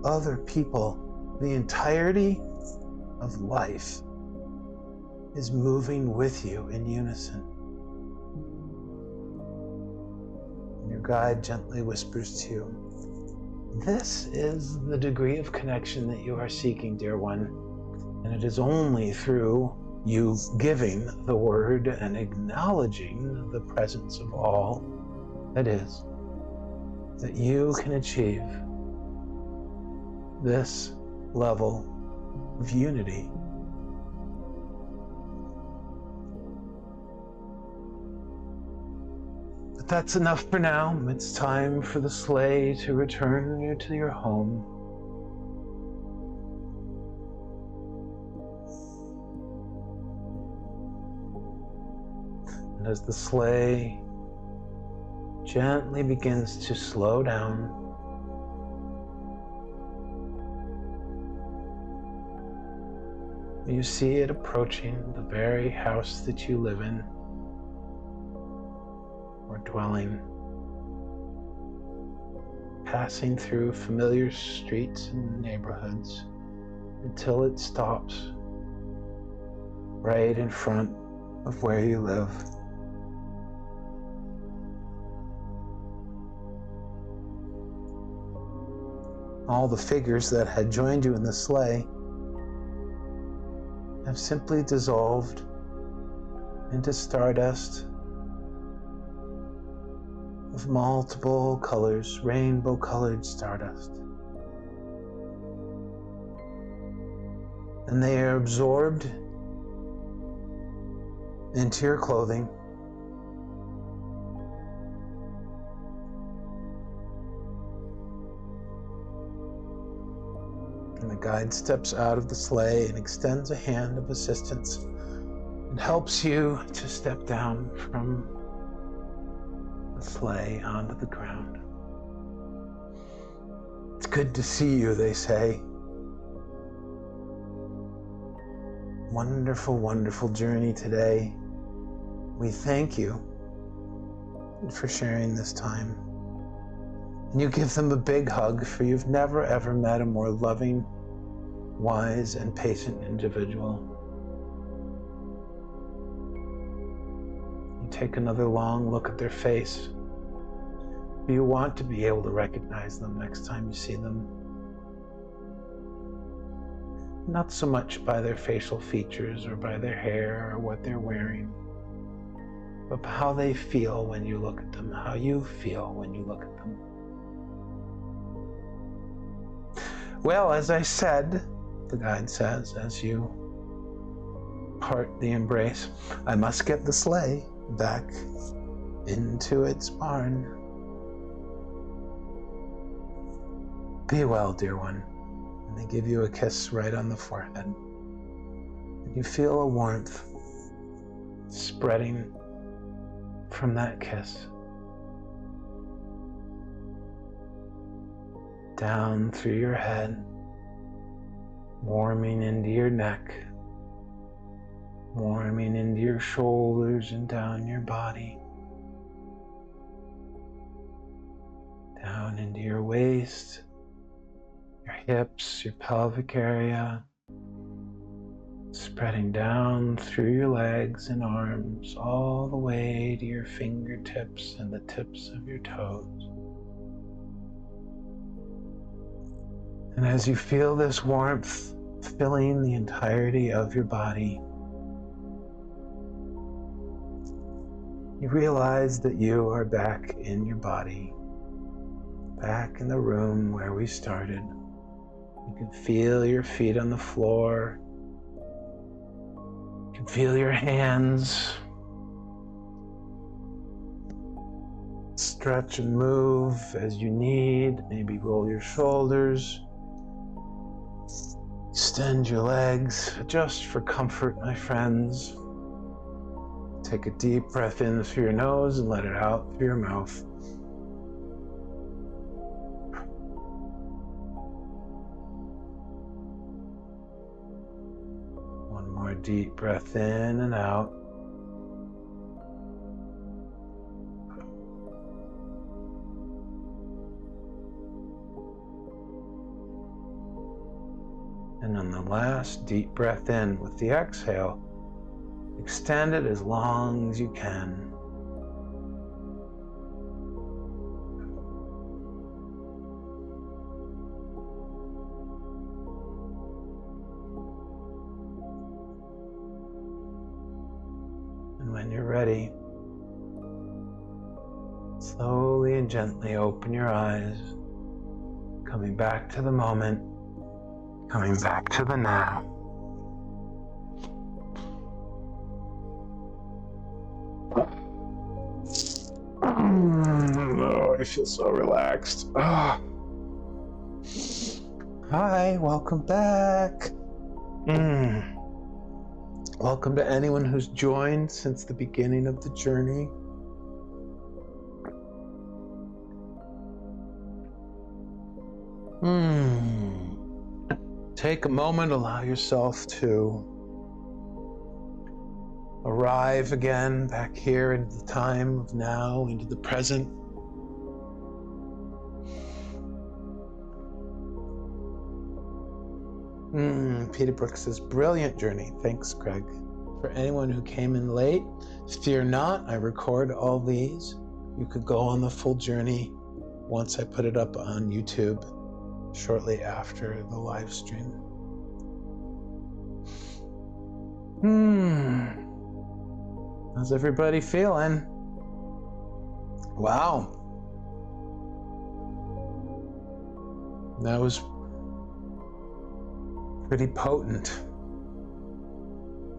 S1: other people, the entirety of life is moving with you in unison. And your guide gently whispers to you, this is the degree of connection that you are seeking, dear one. And it is only through you giving the word and acknowledging the presence of all that is that you can achieve this level of unity. But that's enough for now. It's time for the sleigh to return you to your home. And as the sleigh gently begins to slow down, you see it approaching the very house that you live in or dwelling, passing through familiar streets and neighborhoods until it stops right in front of where you live. All the figures that had joined you in the sleigh have simply dissolved into stardust of multiple colors, rainbow-colored stardust. and they are absorbed into your clothing. And the guide steps out of the sleigh and extends a hand of assistance and helps you to step down from the sleigh onto the ground. It's good to see you, they say. Wonderful, wonderful journey today. We thank you for sharing this time. And you give them a big hug, for you've never ever met a more loving, wise, and patient individual. You take another long look at their face. You want to be able to recognize them next time you see them. Not so much by their facial features or by their hair or what they're wearing, but how they feel when you look at them, how you feel when you look at them. Well, as I said, the guide says, as you part the embrace, I must get the sleigh back into its barn. Be well, dear one. And they give you a kiss right on the forehead. And you feel a warmth spreading from that kiss down through your head, warming into your neck, warming into your shoulders and down your body, down into your waist, your hips, your pelvic area, spreading down through your legs and arms all the way to your fingertips and the tips of your toes. And as you feel this warmth filling the entirety of your body, you realize that you are back in your body, back in the room where we started. You can feel your feet on the floor. You can feel your hands stretch and move as you need. Maybe roll your shoulders. Extend your legs, just for comfort, my friends. Take a deep breath in through your nose and let it out through your mouth. One more deep breath in and out. And on the last deep breath in with the exhale, extend it as long as you can. And when you're ready, slowly and gently open your eyes, coming back to the moment, coming back to the now. Oh, I feel so relaxed. Oh. Hi, welcome back. Welcome to anyone who's joined since the beginning of the journey. Take a moment, allow yourself to arrive again back here into the time of now, into the present. Peter Brooks says, brilliant journey. Thanks, Craig. For anyone who came in late, fear not, I record all these. You could go on the full journey once I put it up on YouTube shortly after the live stream. How's everybody feeling? Wow. That was pretty potent.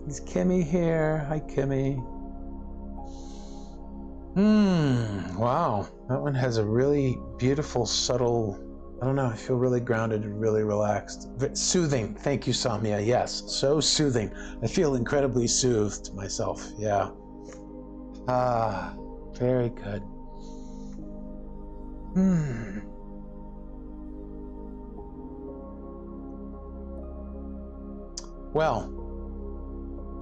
S1: Is Kimmy here? Hi, Kimmy. Wow. That one has a really beautiful, subtle, I don't know, I feel really grounded and really relaxed. Soothing. Thank you, Samia. Yes, so soothing. I feel incredibly soothed myself. Yeah. Ah, very good. Well,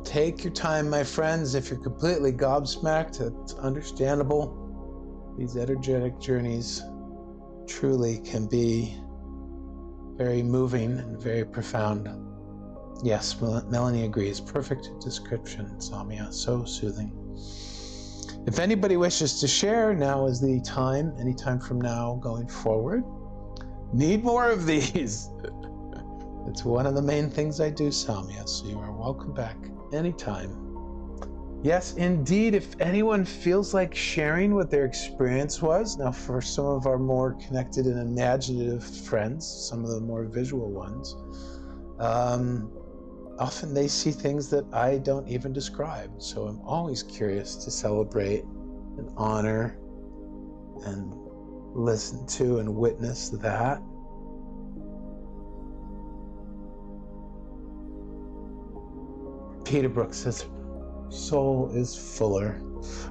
S1: take your time, my friends. If you're completely gobsmacked, it's understandable. These energetic journeys truly can be very moving and very profound. Yes, Melanie agrees. Perfect description, Samia. So soothing. If anybody wishes to share, now is the time, anytime from now going forward. Need more of these. It's one of the main things I do, Samia, so you are welcome back anytime. Yes, indeed, if anyone feels like sharing what their experience was, now for some of our more connected and imaginative friends, some of the more visual ones, often they see things that I don't even describe. So I'm always curious to celebrate and honor and listen to and witness that. Peter Brooks says, soul is fuller.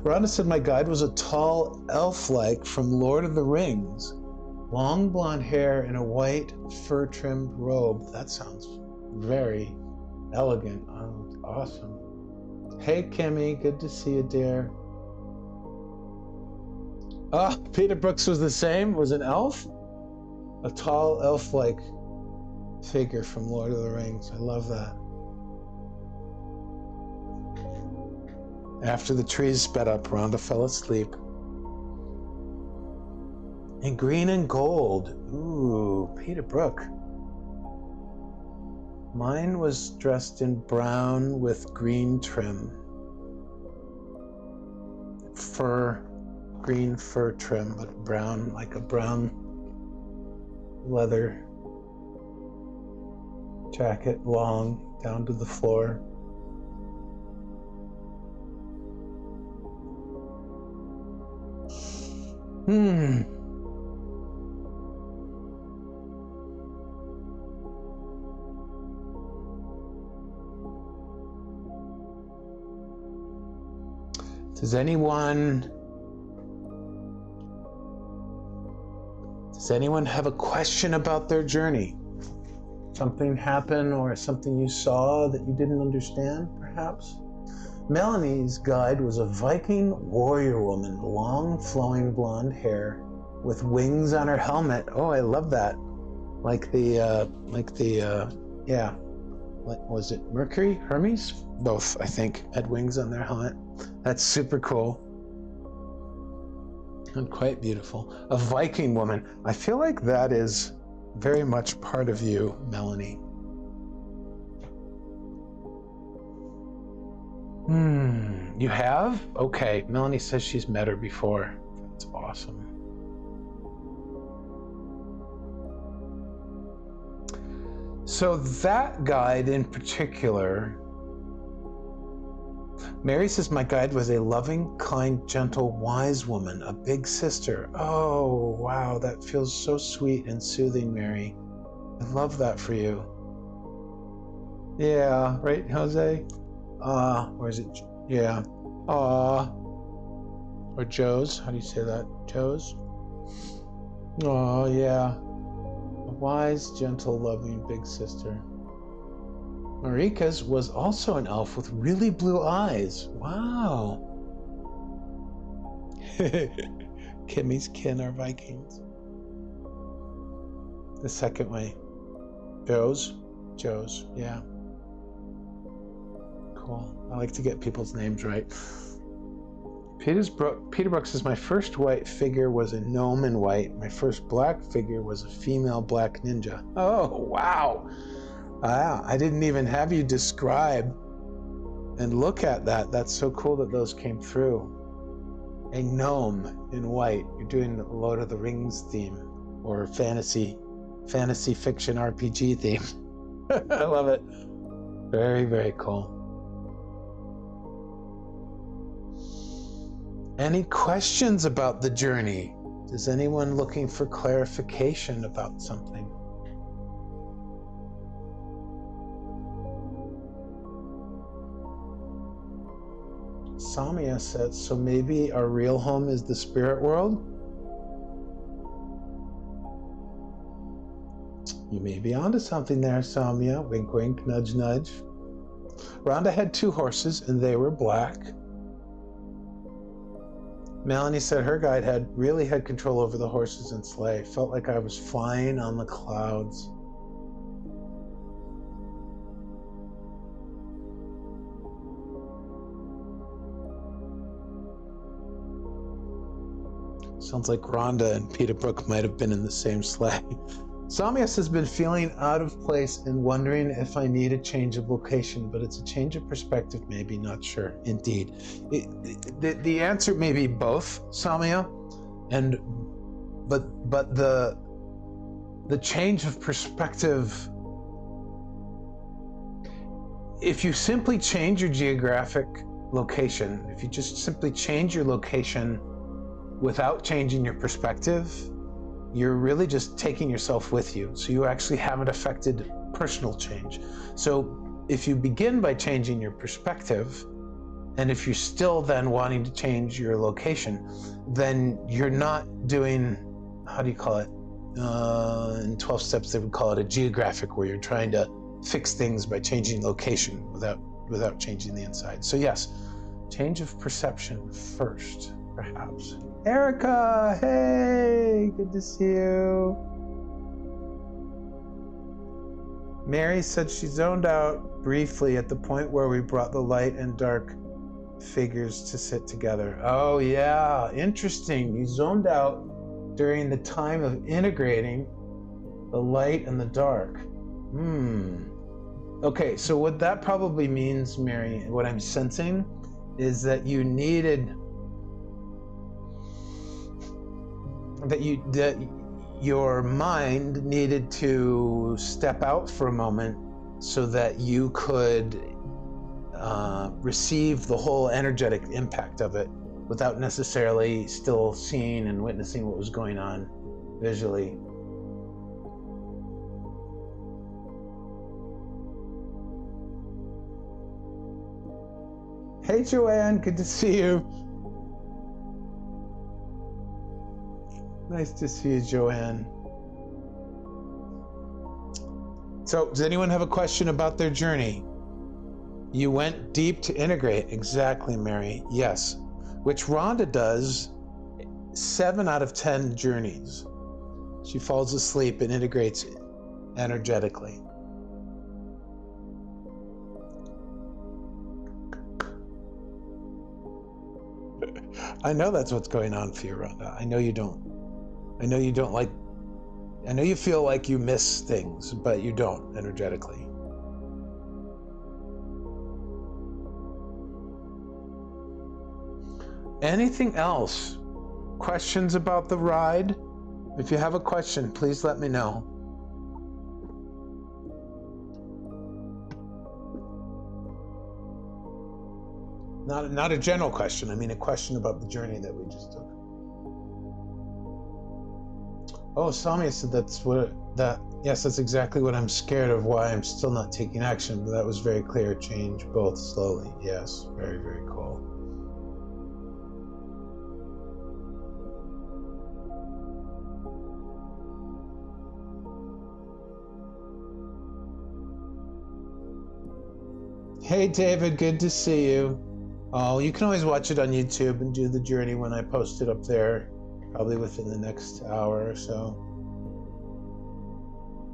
S1: Rhonda said, my guide was a tall elf-like from Lord of the Rings. Long blonde hair and a white fur-trimmed robe. That sounds very elegant. Oh, awesome. Hey, Kimmy, good to see you, dear. Oh, Peter Brooks was the same, was an elf? A tall elf-like figure from Lord of the Rings. I love that. After the trees sped up, Rhonda fell asleep. In green and gold. Ooh, Peter Brook. Mine was dressed in brown with green trim. Green fur trim, but brown, like a brown leather jacket, long, down to the floor. Does anyone have a question about their journey? Something happened or something you saw that you didn't understand, perhaps? Melanie's guide was a Viking warrior woman, long flowing blonde hair with wings on her helmet. Oh, I love that. Like was it Mercury? Hermes? Both, I think, had wings on their helmet. That's super cool. And quite beautiful. A Viking woman. I feel like that is very much part of you, Melanie. You have? Okay. Melanie says she's met her before. That's awesome. So that guide in particular, Mary says, my guide was a loving, kind, gentle, wise woman, a big sister. Oh, wow, that feels so sweet and soothing, Mary. I love that for you. Yeah, right, Jose? Or is it, yeah. Or Joe's, how do you say that? Joe's? Oh, yeah. A wise, gentle, loving big sister. Marika's was also an elf with really blue eyes. Wow. Kimmy's kin are Vikings. The second way. Joe's, yeah. Cool. I like to get people's names right. Peter Brooks says, my first white figure was a gnome in white. My first black figure was a female black ninja. Oh, wow. I didn't even have you describe and look at that. That's so cool that those came through. A gnome in white. You're doing the Lord of the Rings theme or fantasy fiction RPG theme. I love it. Very, very cool. Any questions about the journey? Is anyone looking for clarification about something? Samia says, so maybe our real home is the spirit world? You may be onto something there, Samia. Wink, wink, nudge, nudge. Rhonda had 2 horses and they were black. Melanie said her guide really had control over the horses and sleigh. Felt like I was flying on the clouds. Sounds like Rhonda and Peter Brook might have been in the same sleigh. Samias has been feeling out of place and wondering if I need a change of location, but it's a change of perspective, maybe, not sure. Indeed. The answer may be both, Samia, but the change of perspective, if you simply change your geographic location, if you just simply change your location without changing your perspective, you're really just taking yourself with you. So you actually haven't affected personal change. So if you begin by changing your perspective, and if you're still then wanting to change your location, then you're not doing, how do you call it? In 12 steps, they would call it a geographic, where you're trying to fix things by changing location without changing the inside. So yes, change of perception first, perhaps. Erica, hey, good to see you. Mary said she zoned out briefly at the point where we brought the light and dark figures to sit together. Oh yeah, interesting. You zoned out during the time of integrating the light and the dark. Okay, so what that probably means, Mary, what I'm sensing is that you needed that your mind needed to step out for a moment so that you could receive the whole energetic impact of it without necessarily still seeing and witnessing what was going on visually. Hey Joanne, good to see you. Nice to see you, Joanne. So, does anyone have a question about their journey? You went deep to integrate. Exactly, Mary. Yes. Which Rhonda does 7 out of 10 journeys. She falls asleep and integrates energetically. I know that's what's going on for you, Rhonda. I know you don't like, I know you feel like you miss things, but you don't energetically. Anything else? Questions about the ride? If you have a question, please let me know. Not a general question. I mean a question about the journey that we just took. Oh, Samia said yes, that's exactly what I'm scared of, why I'm still not taking action, but that was very clear. Change both slowly. Yes, very, very cool. Hey David, good to see you. Oh, you can always watch it on YouTube and do the journey when I post it up there. Probably within the next hour or so.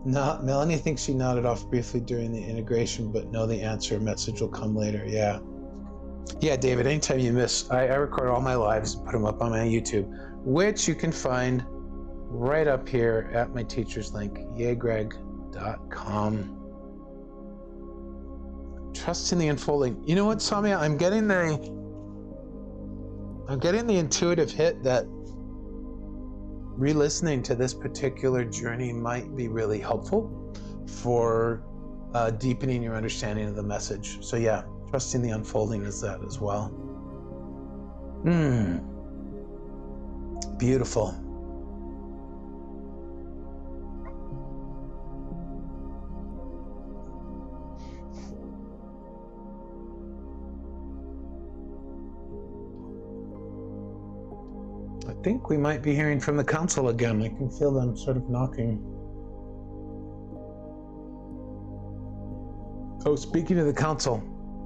S1: Melanie thinks she nodded off briefly during the integration, but no, the answer message will come later. Yeah, David, anytime you miss, I record all my lives and put them up on my YouTube, which you can find right up here at my teacher's link, yegreg.com. Trust in the unfolding. You know what, Samia? I'm getting the intuitive hit that re-listening to this particular journey might be really helpful for deepening your understanding of the message. So yeah, trusting the unfolding is that as well. Beautiful. I think we might be hearing from the council again. I can feel them sort of knocking. Oh, speaking of the council,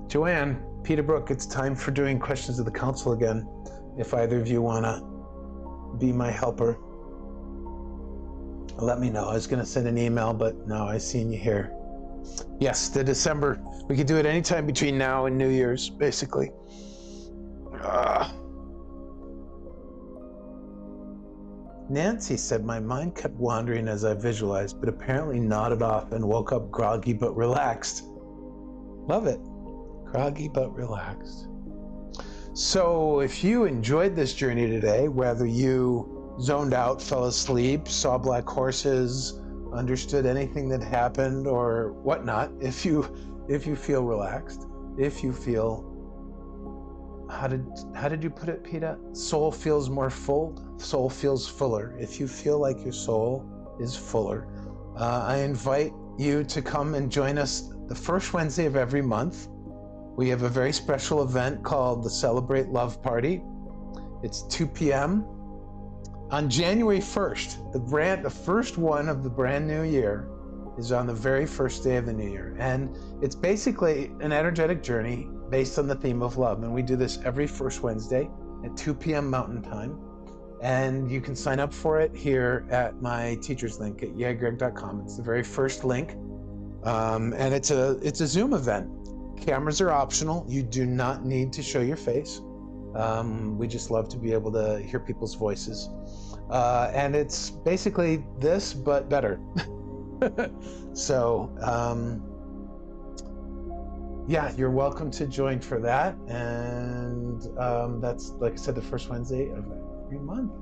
S1: Joanne, Peterbrook, it's time for doing questions of the council again. If either of you want to be my helper, let me know. I was going to send an email, but now I've seen you here. Yes, the December. We could do it anytime between now and New Year's, basically. Nancy said, my mind kept wandering as I visualized, but apparently nodded off and woke up groggy but relaxed. Love it. Groggy but relaxed. So if you enjoyed this journey today, whether you zoned out, fell asleep, saw black horses, understood anything that happened or whatnot, if you feel relaxed, if you feel, how did you put it, Peter? Soul feels more full, soul feels fuller. If you feel like your soul is fuller, I invite you to come and join us the first Wednesday of every month. We have a very special event called the Celebrate Love Party. It's 2 p.m. on January 1st. The first one of the brand new year is on the very first day of the new year. And it's basically an energetic journey based on the theme of love. And we do this every first Wednesday at 2 p.m. Mountain Time. And you can sign up for it here at my teacher's link at yeagreg.com. It's the very first link. And it's a Zoom event. Cameras are optional. You do not need to show your face. We just love to be able to hear people's voices. And it's basically this, but better. So, yeah, you're welcome to join for that. And that's, like I said, the first Wednesday of every month.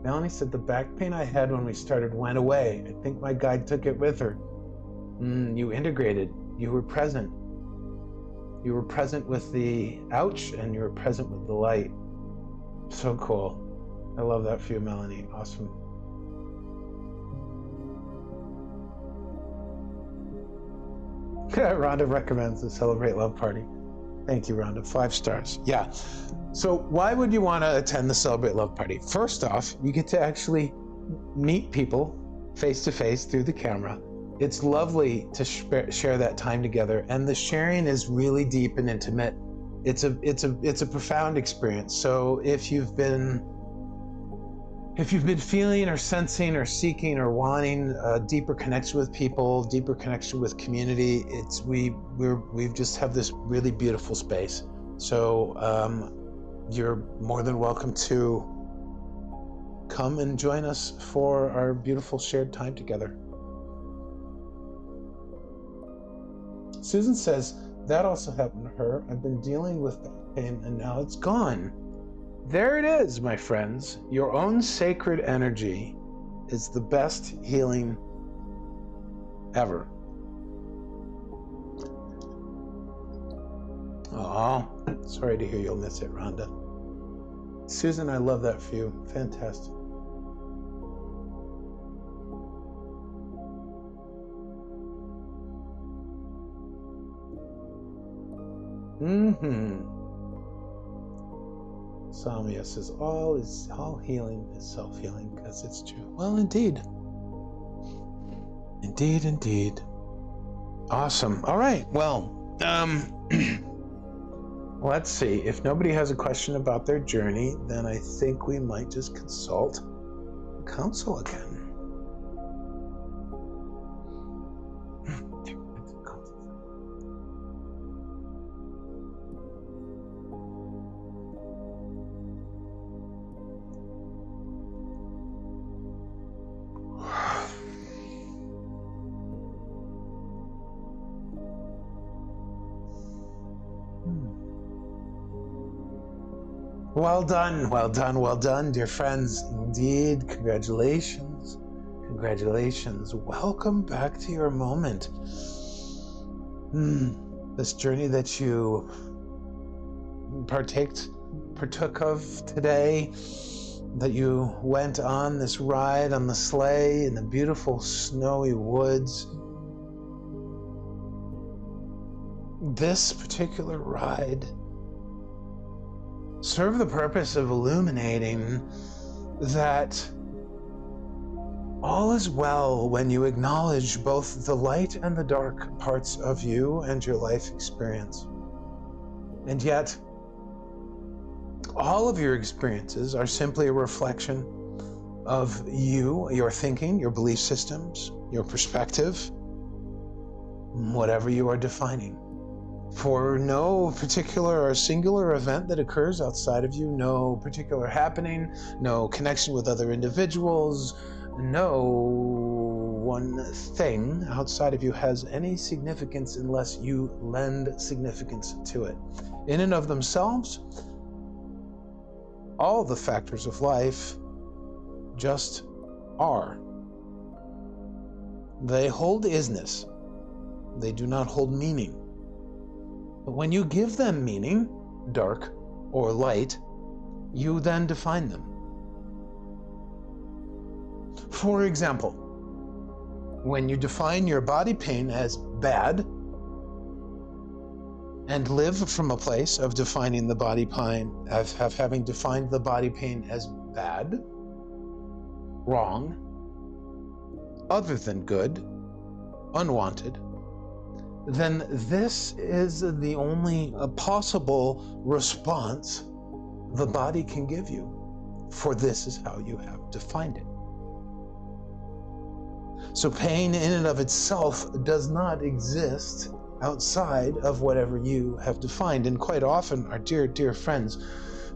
S1: Melanie said, the back pain I had when we started went away. I think my guide took it with her. You integrated. You were present. You were present with the ouch, and you were present with the light. So cool. I love that for you, Melanie. Awesome. Rhonda recommends the Celebrate Love Party. Thank you, Rhonda. 5 stars. Yeah. So why would you want to attend the Celebrate Love Party? First off, you get to actually meet people face to face through the camera. It's lovely to share that time together, and the sharing is really deep and intimate. It's a profound experience. So if you've been feeling or sensing or seeking or wanting a deeper connection with people, deeper connection with community, we just have this really beautiful space. So you're more than welcome to come and join us for our beautiful shared time together. Susan says, that also happened to her. I've been dealing with back pain and now it's gone. There it is, my friends. Your own sacred energy is the best healing ever. Oh, sorry to hear you'll miss it, Rhonda. Susan, I love that for you. Fantastic. Samia says, all healing is self-healing, because it's true. Well, indeed. Indeed. Awesome. All right. Well, let's see. If nobody has a question about their journey, then I think we might just consult the council again. Well done, dear friends. Indeed, congratulations. Welcome back to your moment. This journey that you partake partook of today, that you went on this ride on the sleigh in the beautiful snowy woods. This particular ride served the purpose of illuminating that all is well when you acknowledge both the light and the dark parts of you and your life experience. And yet, all of your experiences are simply a reflection of you, your thinking, your belief systems, your perspective, whatever you are defining. For no particular or singular event that occurs outside of you, no particular happening, no connection with other individuals, no one thing outside of you has any significance unless you lend significance to it. In and of themselves, all the factors of life just are. They hold isness. They do not hold meaning. But when you give them meaning, dark or light, you then define them. For example, when you define your body pain as bad and live from a place of defining the body pain, of having defined the body pain as bad, wrong, other than good, unwanted, then this is the only possible response the body can give you, for this is how you have defined it. So pain in and of itself does not exist outside of whatever you have defined. And quite often, our dear, dear friends,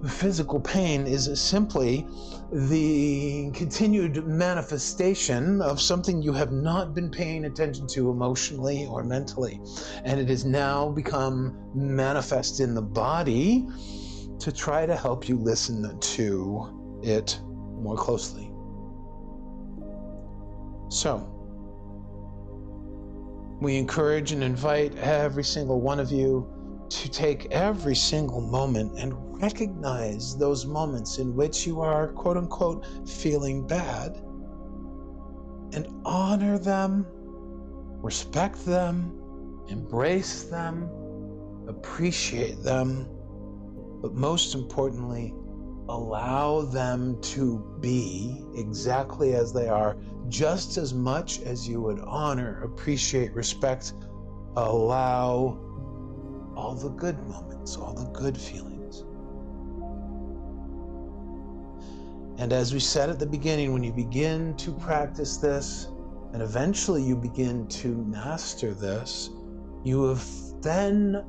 S1: physical pain is simply the continued manifestation of something you have not been paying attention to emotionally or mentally. And it has now become manifest in the body to try to help you listen to it more closely. So, we encourage and invite every single one of you to take every single moment and recognize those moments in which you are, quote unquote, feeling bad, and honor them, respect them, embrace them, appreciate them, but most importantly, allow them to be exactly as they are, just as much as you would honor, appreciate, respect, allow all the good moments, all the good feelings. And as we said at the beginning, when you begin to practice this, and eventually you begin to master this, you have then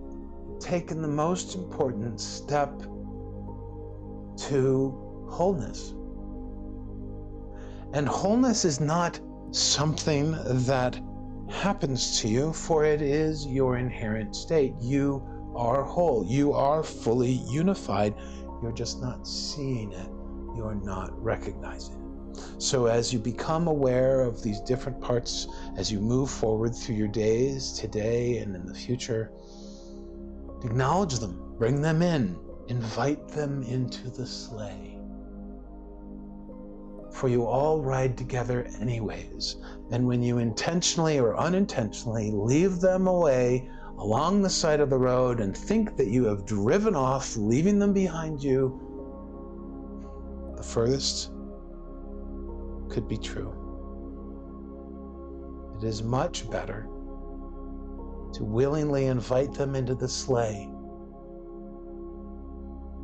S1: taken the most important step to wholeness. And wholeness is not something that happens to you, for it is your inherent state. You are whole. You are fully unified. You're just not seeing it. You're not recognizing it. So as you become aware of these different parts, as you move forward through your days, today and in the future, acknowledge them, bring them in, invite them into the sleigh. For you all ride together anyways. And when you intentionally or unintentionally leave them away along the side of the road and think that you have driven off, leaving them behind you, the furthest could be true. It is much better to willingly invite them into the sleigh.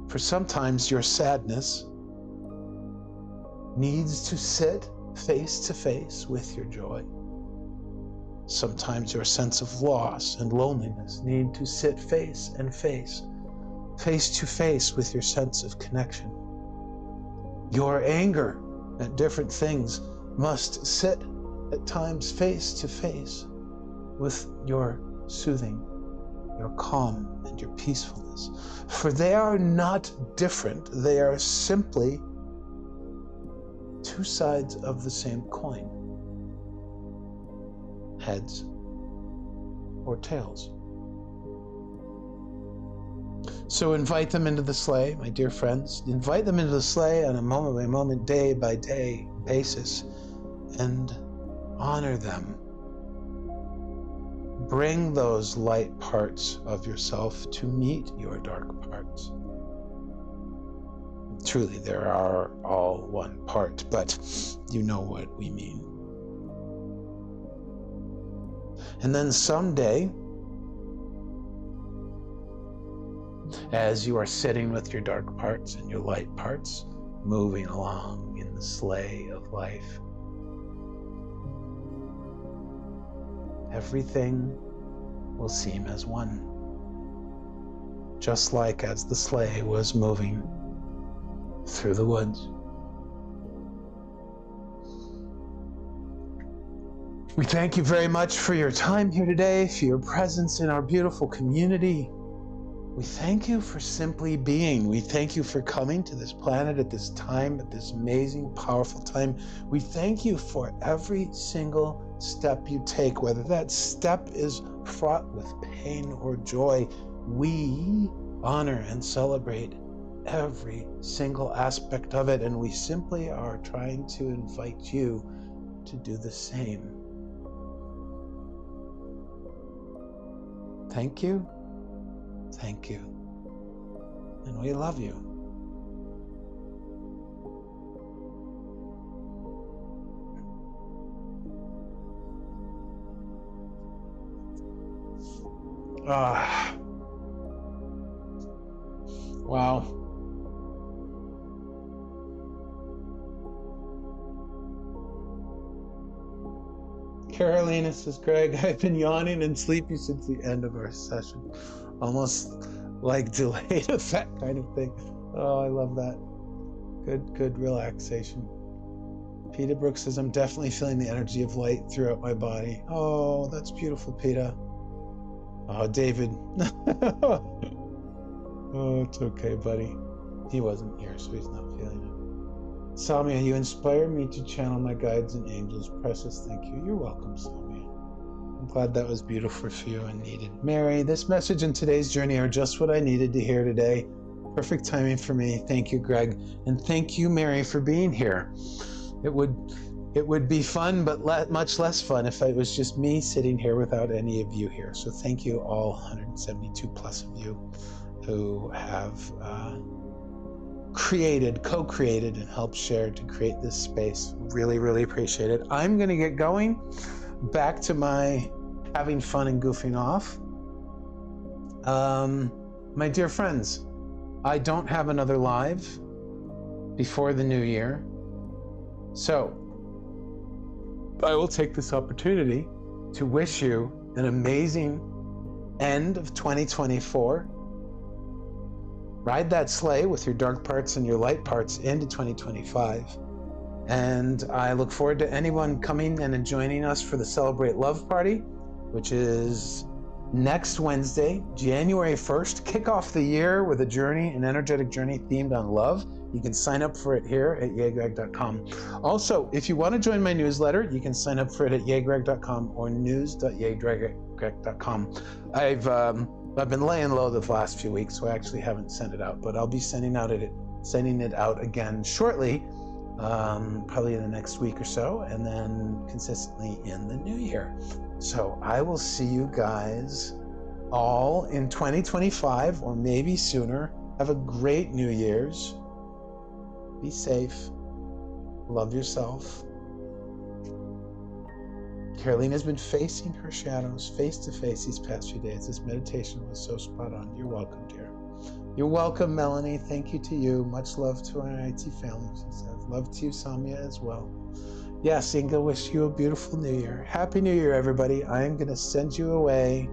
S1: For sometimes your sadness needs to sit face to face with your joy. Sometimes your sense of loss and loneliness need to sit face to face with your sense of connection. Your anger at different things must sit at times face to face with your soothing, your calm, and your peacefulness. For they are not different, they are simply two sides of the same coin, heads or tails. So invite them into the sleigh, my dear friends. Invite them into the sleigh on a moment-by-moment, day-by-day basis, and honor them. Bring those light parts of yourself to meet your dark parts. Truly, there are all one part, but you know what we mean. And then someday, as you are sitting with your dark parts and your light parts, moving along in the sleigh of life, everything will seem as one. Just like as the sleigh was moving through the woods. We thank you very much for your time here today, for your presence in our beautiful community. We thank you for simply being. We thank you for coming to this planet at this time, at this amazing, powerful time. We thank you for every single step you take, whether that step is fraught with pain or joy. We honor and celebrate every single aspect of it, and we simply are trying to invite you to do the same. Thank you. Thank you. And we love you. Wow. Carolina says, Greg, I've been yawning and sleepy since the end of our session. Almost like delayed effect kind of thing. Oh, I love that. Good relaxation. Peter Brooks says, I'm definitely feeling the energy of light throughout my body. Oh, that's beautiful, Peter. Oh, David. Oh, it's okay, buddy. He wasn't here, so he's not feeling it. Samia, you inspired me to channel my guides and angels. Precious, thank you. You're welcome, Samia. I'm glad that was beautiful for you and needed. Mary, this message and today's journey are just what I needed to hear today. Perfect timing for me. Thank you, Greg. And thank you, Mary, for being here. It would be fun, but much less fun if it was just me sitting here without any of you here. So thank you all 172 plus of you who have co-created and helped share to create this space. Really, really appreciate it. I'm going to get going back to my having fun and goofing off. My dear friends, I don't have another live before the new year. So I will take this opportunity to wish you an amazing end of 2024. Ride that sleigh with your dark parts and your light parts into 2025. And I look forward to anyone coming and joining us for the Celebrate Love Party, which is next Wednesday, January 1st. Kick off the year with a journey, an energetic journey themed on love. You can sign up for it here at yegreg.com. Also, if you want to join my newsletter, you can sign up for it at yegreg.com or news.yegreg.com. I've been laying low the last few weeks, so I actually haven't sent it out, but I'll be sending it out again shortly, probably in the next week or so, and then consistently in the new year. So I will see you guys all in 2025 or maybe sooner. Have a great New Year's. Be safe. Love yourself. Caroline has been facing her shadows face to face these past few days. This meditation was so spot on. You're welcome, dear. You're welcome, Melanie. Thank you to you. Much love to our IT family, she says. Love to you, Samia, as well. Yes, Inga, wish you a beautiful New Year. Happy New Year, everybody. I am going to send you away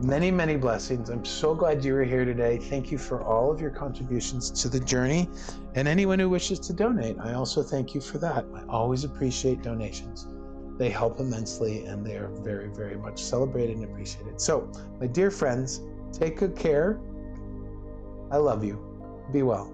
S1: many, many blessings. I'm so glad you were here today. Thank you for all of your contributions to the journey. And anyone who wishes to donate, I also thank you for that. I always appreciate donations. They help immensely, and they are very, very much celebrated and appreciated. So, my dear friends, take good care. I love you. Be well.